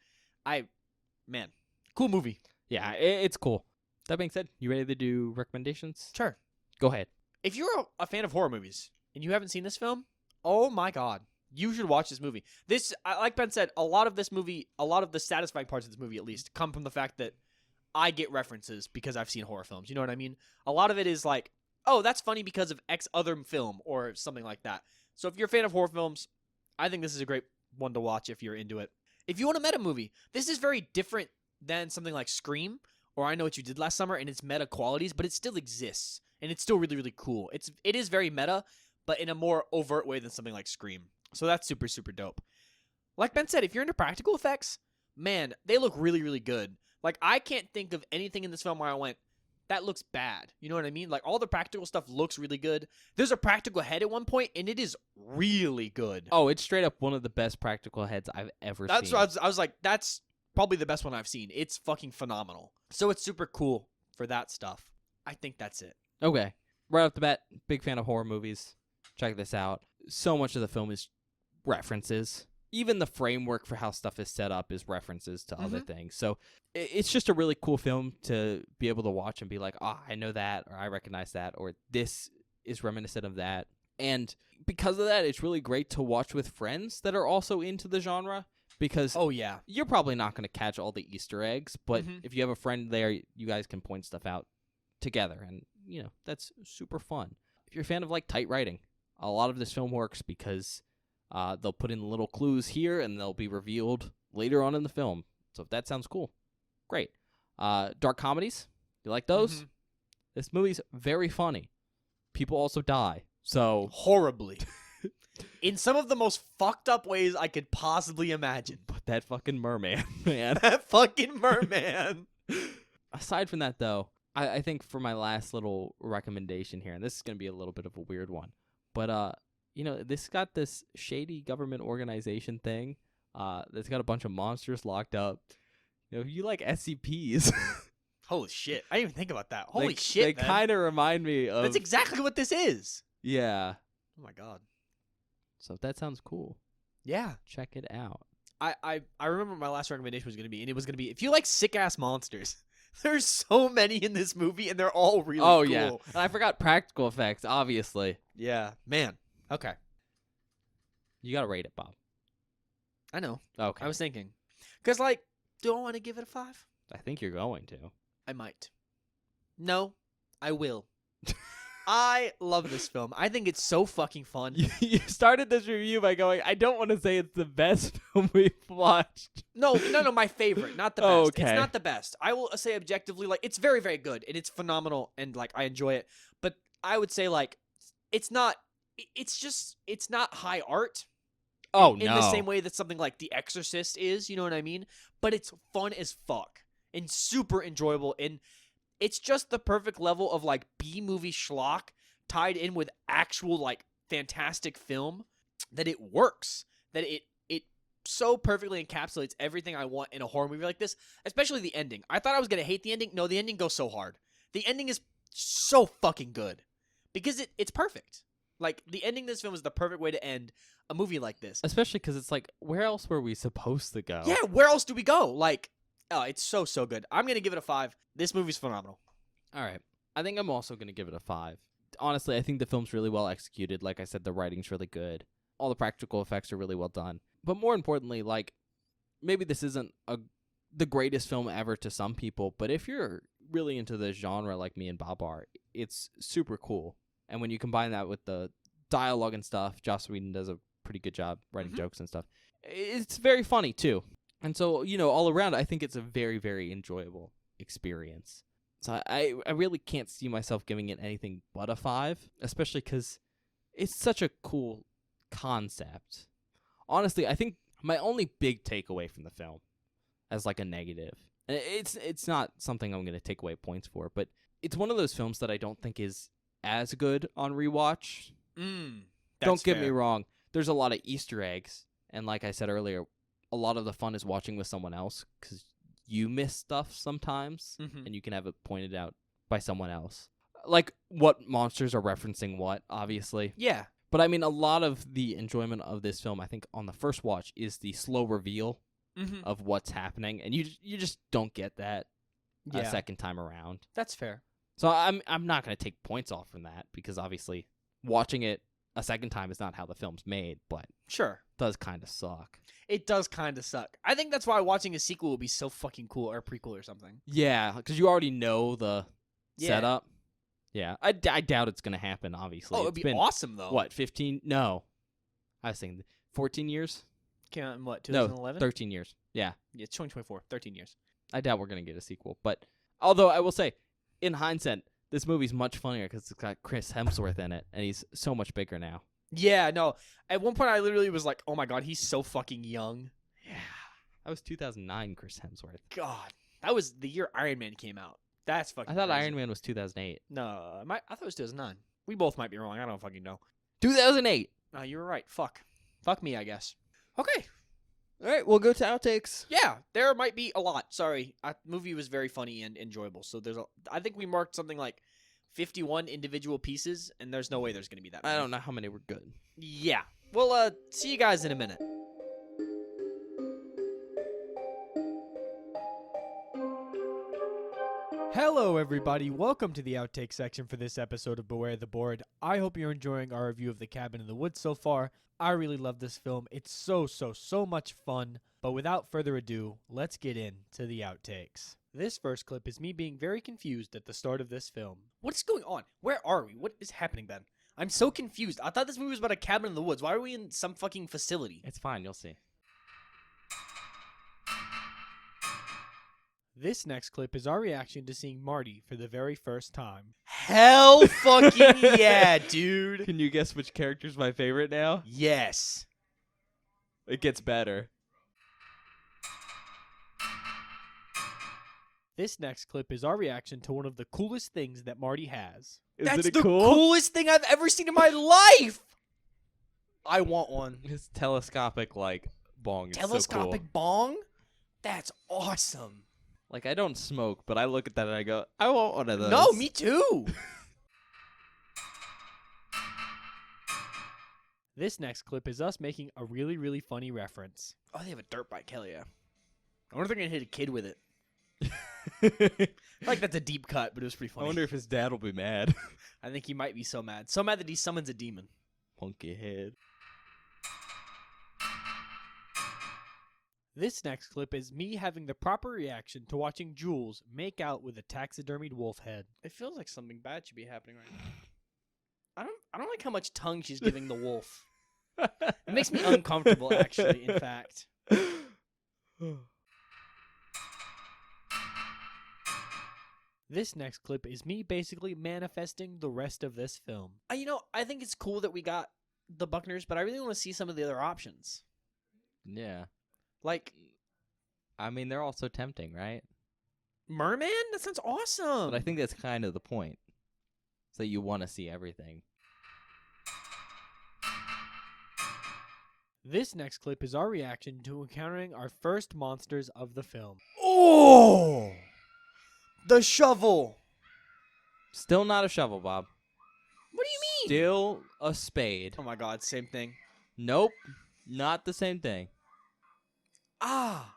Man, cool movie. Yeah, it's cool. That being said, you ready to do recommendations? Sure. Go ahead. If you're a fan of horror movies and you haven't seen this film, oh my god, you should watch this movie. Like Ben said, a lot of the satisfying parts of this movie, at least, come from the fact that I get references because I've seen horror films. You know what I mean? A lot of it is like, oh, that's funny because of X other film or something like that. So if you're a fan of horror films, I think this is a great one to watch if you're into it. If you want a meta movie, this is very different than something like Scream or I Know What You Did Last Summer and its meta qualities, but it still exists and it's still really, really cool. It is very meta, but in a more overt way than something like Scream. So that's super, super dope. Like Ben said, if you're into practical effects, man, they look really, really good. Like, I can't think of anything in this film where I went, that looks bad. You know what I mean? Like, all the practical stuff looks really good. There's a practical head at one point, and it is really good. Oh, it's straight up one of the best practical heads I've ever That's seen. what I was like, that's probably the best one I've seen. It's fucking phenomenal. So it's super cool for that stuff. I think that's it. Okay. Right off the bat, big fan of horror movies. check this out. So much of the film is references. Even the framework for how stuff is set up is references to other things. So it's just a really cool film to be able to watch and be like, I know that, or I recognize that, or this is reminiscent of that. And because of that, it's really great to watch with friends that are also into the genre, because you're probably not going to catch all the Easter eggs, but if you have a friend there, you guys can point stuff out together, and that's super fun. If you're a fan of like tight writing, a lot of this film works because they'll put in little clues here and they'll be revealed later on in the film. So if that sounds cool, great. Dark comedies, you like those? This movie's very funny. People also die. So horribly. In some of the most fucked up ways I could possibly imagine. But that fucking merman, man. That fucking merman. Aside from that, though, I think for my last little recommendation here, and this is going to be a little bit of a weird one, but, this got this shady government organization thing that's got a bunch of monsters locked up. If you like SCPs... Holy shit. I didn't even think about that. Holy shit, They kind of remind me of... That's exactly what this is. Yeah. Oh, my God. So if that sounds cool, check it out. I remember what my last recommendation was going to be, and it was going to be, if you like sick-ass monsters, there's so many in this movie, and they're all really cool. Oh, yeah. And I forgot practical effects, obviously. Yeah. Man. Okay. You got to rate it, Bob. I know. Okay. I was thinking. Because, do I want to give it a 5? I think you're going to. I might. No, I will. I love this film. I think it's so fucking fun. You started this review by going, I don't want to say it's the best film we've watched. No, my favorite, not the best. Oh, okay. It's not the best. I will say objectively, it's very, very good, and it's phenomenal, and, I enjoy it. But I would say, it's not high art. Oh, in the same way that something like The Exorcist is, you know what I mean? But it's fun as fuck, and super enjoyable, and it's just the perfect level of B-movie schlock tied in with actual fantastic film that it works. That it so perfectly encapsulates everything I want in a horror movie like this, especially the ending. I thought I was going to hate the ending. No, the ending goes so hard. The ending is so fucking good because it's perfect. The ending of this film is the perfect way to end a movie like this. Especially because it's where else were we supposed to go? Yeah, where else do we go? Oh, it's so good. I'm going to give it a 5. This movie's phenomenal. All right. I think I'm also going to give it a 5. Honestly, I think the film's really well executed. Like I said, the writing's really good. All the practical effects are really well done. But more importantly, maybe this isn't the greatest film ever to some people, but if you're really into the genre like me and Bob are, it's super cool. And when you combine that with the dialogue and stuff, Joss Whedon does a pretty good job writing jokes and stuff. It's very funny, too. And so, all around, I think it's a very, very enjoyable experience. So I really can't see myself giving it anything but a 5, especially because it's such a cool concept. Honestly, I think my only big takeaway from the film as a negative, and it's not something I'm going to take away points for, but it's one of those films that I don't think is as good on rewatch. Don't get me wrong. There's a lot of Easter eggs, and like I said earlier, a lot of the fun is watching with someone else because you miss stuff sometimes, and you can have it pointed out by someone else. What monsters are referencing what, obviously. Yeah. But I mean, a lot of the enjoyment of this film, I think, on the first watch is the slow reveal of what's happening, and you just don't get that a second time around. That's fair. So I'm not going to take points off from that because obviously watching it a second time is not how the film's made, but sure, it does kind of suck. It does kind of suck. I think that's why watching a sequel would be so fucking cool, or a prequel or something. Yeah, because you already know the setup. Yeah, I doubt it's going to happen, obviously. Oh, it would be awesome, though. What, 15? No. I was thinking 14 years? Came out in what, 2011? No, 13 years. Yeah. Yeah, it's 2024. 13 years. I doubt we're going to get a sequel. But, although I will say, in hindsight, this movie's much funnier because it's got Chris Hemsworth in it, and he's so much bigger now. Yeah, no. At one point, I literally was like, oh my God, he's so fucking young. Yeah. That was 2009, Chris Hemsworth. God. That was the year Iron Man came out. That's fucking I thought crazy. Iron Man was 2008. No, I thought it was 2009. We both might be wrong. I don't fucking know. 2008. No, you were right. Fuck me, I guess. Okay. All right, we'll go to outtakes. Yeah, there might be a lot. Sorry. The movie was very funny and enjoyable. So I think we marked something like 51 individual pieces, and there's no way there's going to be that many. I don't know how many were good. Yeah. Well, see you guys in a minute. Hello, everybody. Welcome to the outtake section for this episode of Beware the Board. I hope you're enjoying our review of The Cabin in the Woods so far. I really love this film. It's so much fun. But without further ado, let's get into the outtakes. This first clip is me being very confused at the start of this film. What's going on? Where are we? What is happening, Ben? I'm so confused. I thought this movie was about a cabin in the woods. Why are we in some fucking facility? It's fine. You'll see. This next clip is our reaction to seeing Marty for the very first time. Hell fucking yeah, dude. Can you guess which character's my favorite now? Yes. It gets better. This next clip is our reaction to one of the coolest things that Marty has. That's the coolest thing I've ever seen in my life. I want one. His telescopic, like, bong is Telescopic so cool. bong? That's awesome. Like, I don't smoke, but I look at that and I go, I want one of those. No, me too. This next clip is us making a really funny reference. Oh, they have a dirt bike. Hell yeah. I wonder if they're going to hit a kid with it. Like, that's a deep cut, but it was pretty funny. I wonder if his dad will be mad. I think he might be so mad. So mad that he summons a demon. Punky head. This next clip is me having the proper reaction to watching Jules make out with a taxidermied wolf head. It feels like something bad should be happening right now. I don't like how much tongue she's giving the wolf. It makes me uncomfortable, actually, in fact. This next clip is me basically manifesting the rest of this film. I think it's cool that we got the Buckners, but I really want to see some of the other options. Yeah. Like, I mean, they're all so tempting, right? Merman? That sounds awesome. But I think that's kind of the point. So you want to see everything. This next clip is our reaction to encountering our first monsters of the film. Oh! The shovel! Still not a shovel, Bob. What do you mean? Still a spade. Oh my god, same thing. Nope. Not the same thing. Ah!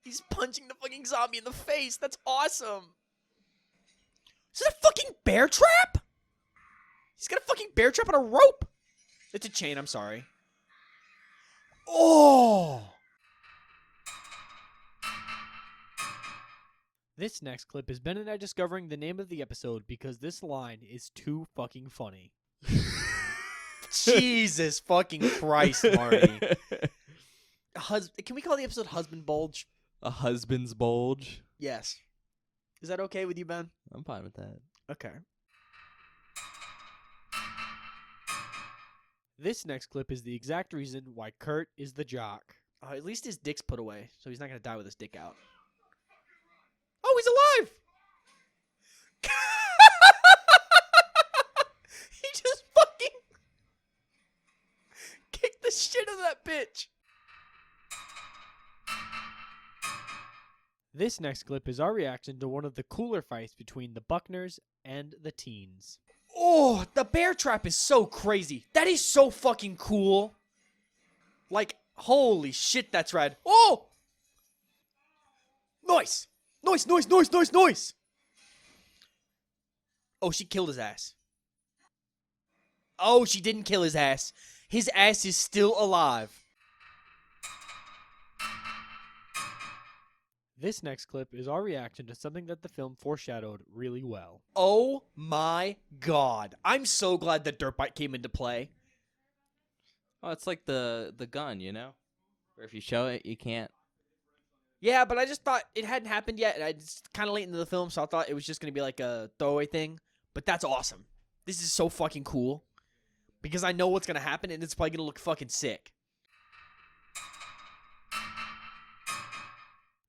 He's punching the fucking zombie in the face. That's awesome. Is it a fucking bear trap? He's got a fucking bear trap on a rope. It's a chain, I'm sorry. Oh! This next clip is Ben and I discovering the name of the episode because this line is too fucking funny. Jesus fucking Christ, Marty. Can we call the episode Husband Bulge? A husband's bulge? Yes. Is that okay with you, Ben? I'm fine with that. Okay. This next clip is the exact reason why Kurt is the jock. At least his dick's put away, so he's not going to die with his dick out. Oh, he's alive! He just fucking kicked the shit out of that bitch. This next clip is our reaction to one of the cooler fights between the Buckners and the teens. Oh, the bear trap is so crazy. That is so fucking cool. Like, holy shit, that's rad. Oh! Noise! Noise, noise, noise, noise, noise! Oh, she killed his ass. Oh, she didn't kill his ass. His ass is still alive. This next clip is our reaction to something that the film foreshadowed really well. Oh my god. I'm so glad that dirt bike came into play. Oh, it's like the gun, you know? Where if you show it, you can't. Yeah, but I just thought it hadn't happened yet, and it's kind of late into the film, so I thought it was just going to be like a throwaway thing. But that's awesome. This is so fucking cool. Because I know what's going to happen, and it's probably going to look fucking sick.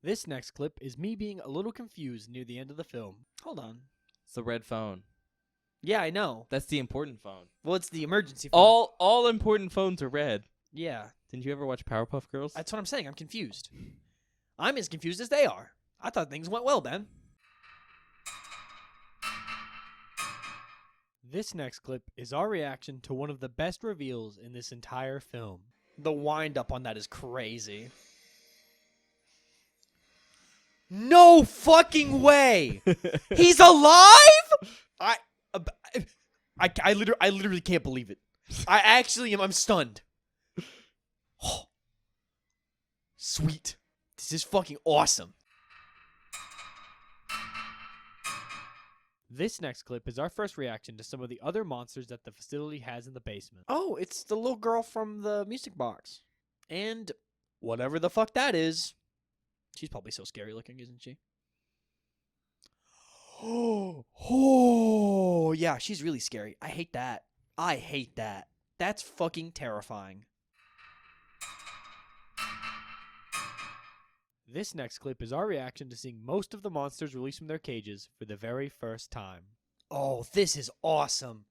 This next clip is me being a little confused near the end of the film. Hold on. It's the red phone. Yeah, I know. That's the important phone. Well, it's the emergency phone. All important phones are red. Yeah. Didn't you ever watch Powerpuff Girls? That's what I'm saying. I'm confused. I'm as confused as they are. I thought things went well, Ben. This next clip is our reaction to one of the best reveals in this entire film. The wind up on that is crazy. No fucking way! He's alive? I literally can't believe it. I actually am. I'm stunned. Oh, sweet. This is fucking awesome. This next clip is our first reaction to some of the other monsters that the facility has in the basement. Oh, it's the little girl from the music box. And whatever the fuck that is. She's probably so scary looking, isn't she? Oh, yeah, she's really scary. I hate that. I hate that. That's fucking terrifying. This next clip is our reaction to seeing most of the monsters released from their cages for the very first time. Oh, this is awesome.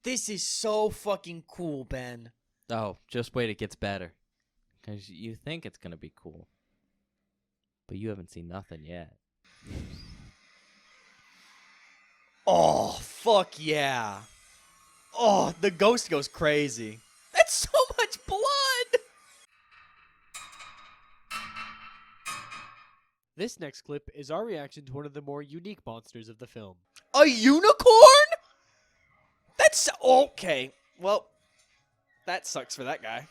This is so fucking cool, Ben. Oh, just wait, it gets better. Because you think it's going to be cool. But you haven't seen nothing yet. Oh, fuck yeah. Oh, the ghost goes crazy. That's so much blood. This next clip is our reaction to one of the more unique monsters of the film. A unicorn? That's okay. Well, that sucks for that guy.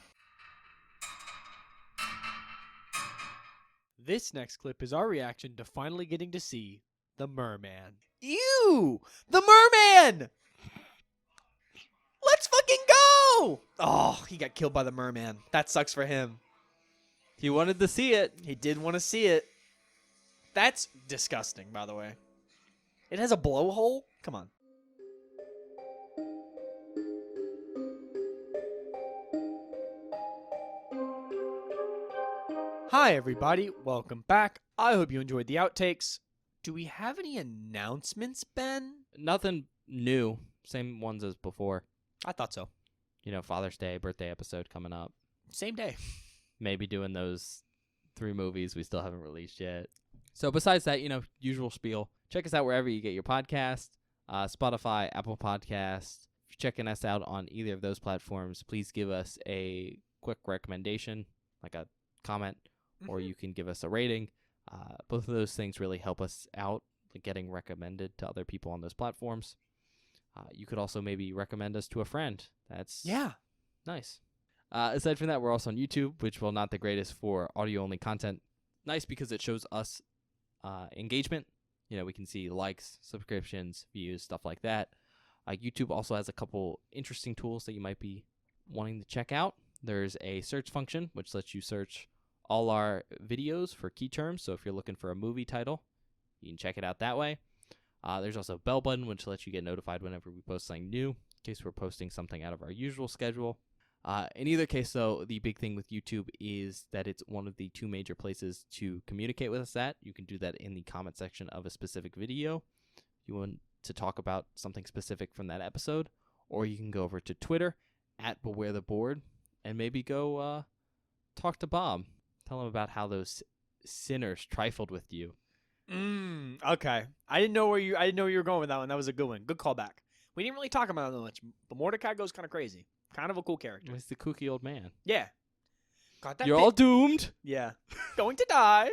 This next clip is our reaction to finally getting to see the merman. Ew! The merman! Let's fucking go! Oh, he got killed by the merman. That sucks for him. He wanted to see it. He did want to see it. That's disgusting, by the way. It has a blowhole? Come on. Hi everybody, welcome back. I hope you enjoyed the outtakes. Do we have any announcements, Ben? Nothing new. Same ones as before. I thought so. You know, Father's Day, birthday episode coming up. Same day. Maybe doing those 3 movies we still haven't released yet. So besides that, you know, usual spiel. Check us out wherever you get your podcast. Spotify, Apple Podcasts. If you're checking us out on either of those platforms, please give us a quick recommendation, like a comment, or you can give us a rating. Both of those things really help us out, like getting recommended to other people on those platforms. You could also maybe recommend us to a friend. That's nice. Aside from that, we're also on YouTube, which, while not the greatest for audio-only content, nice because it shows us engagement. You know, we can see likes, subscriptions, views, stuff like that. YouTube also has a couple interesting tools that you might be wanting to check out. There's a search function, which lets you search all our videos for key terms. So if you're looking for a movie title, you can check it out that way. There's also a bell button, which lets you get notified whenever we post something new, in case we're posting something out of our usual schedule. In either case, though, the big thing with YouTube is that it's one of the 2 major places to communicate with us at. You can do that in the comment section of a specific video. If you want to talk about something specific from that episode, or you can go over to Twitter @BewareTheBoard and maybe go talk to Bob. Tell him about how those sinners trifled with you. Okay. I didn't know where you were going with that one. That was a good one. Good callback. We didn't really talk about it that much, but Mordecai goes kind of crazy. Kind of a cool character. He's the kooky old man. Yeah. God, that You're bit, all doomed. Yeah. Going to die.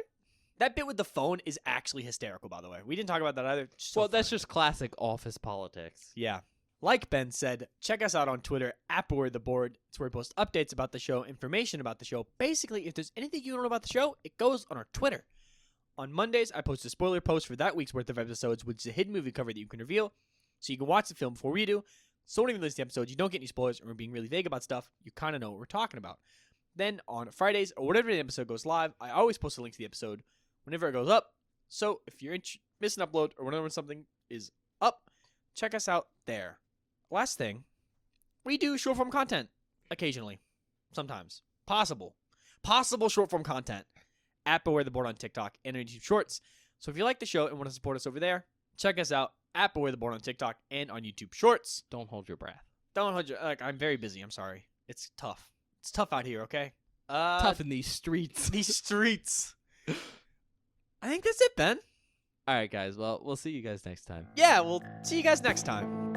That bit with the phone is actually hysterical, by the way. We didn't talk about that either. So well, that's funny. just classic office politics. Yeah. Like Ben said, check us out on Twitter @BewareTheBoard. It's where we post updates about the show, information about the show. Basically, if there's anything you don't know about the show, it goes on our Twitter. On Mondays, I post a spoiler post for that week's worth of episodes, which is a hidden movie cover that you can reveal, so you can watch the film before we do. So when we release the episodes, you don't get any spoilers, and we're being really vague about stuff. You kind of know what we're talking about. Then on Fridays, or whatever the episode goes live, I always post a link to the episode whenever it goes up. So if you're missing upload or whenever something is up, check us out there. Last thing, we do short form content occasionally, sometimes, possible short form content @BewareTheBoard on TikTok and on YouTube Shorts. So if you like the show and want to support us over there, check us out @BewareTheBoard on TikTok and on YouTube Shorts. Don't hold your breath. Don't hold your I'm very busy. I'm sorry. It's tough. It's tough out here. Okay. Tough in these streets. These streets. I think that's it, Ben. All right, guys. Well, we'll see you guys next time. Yeah, we'll see you guys next time.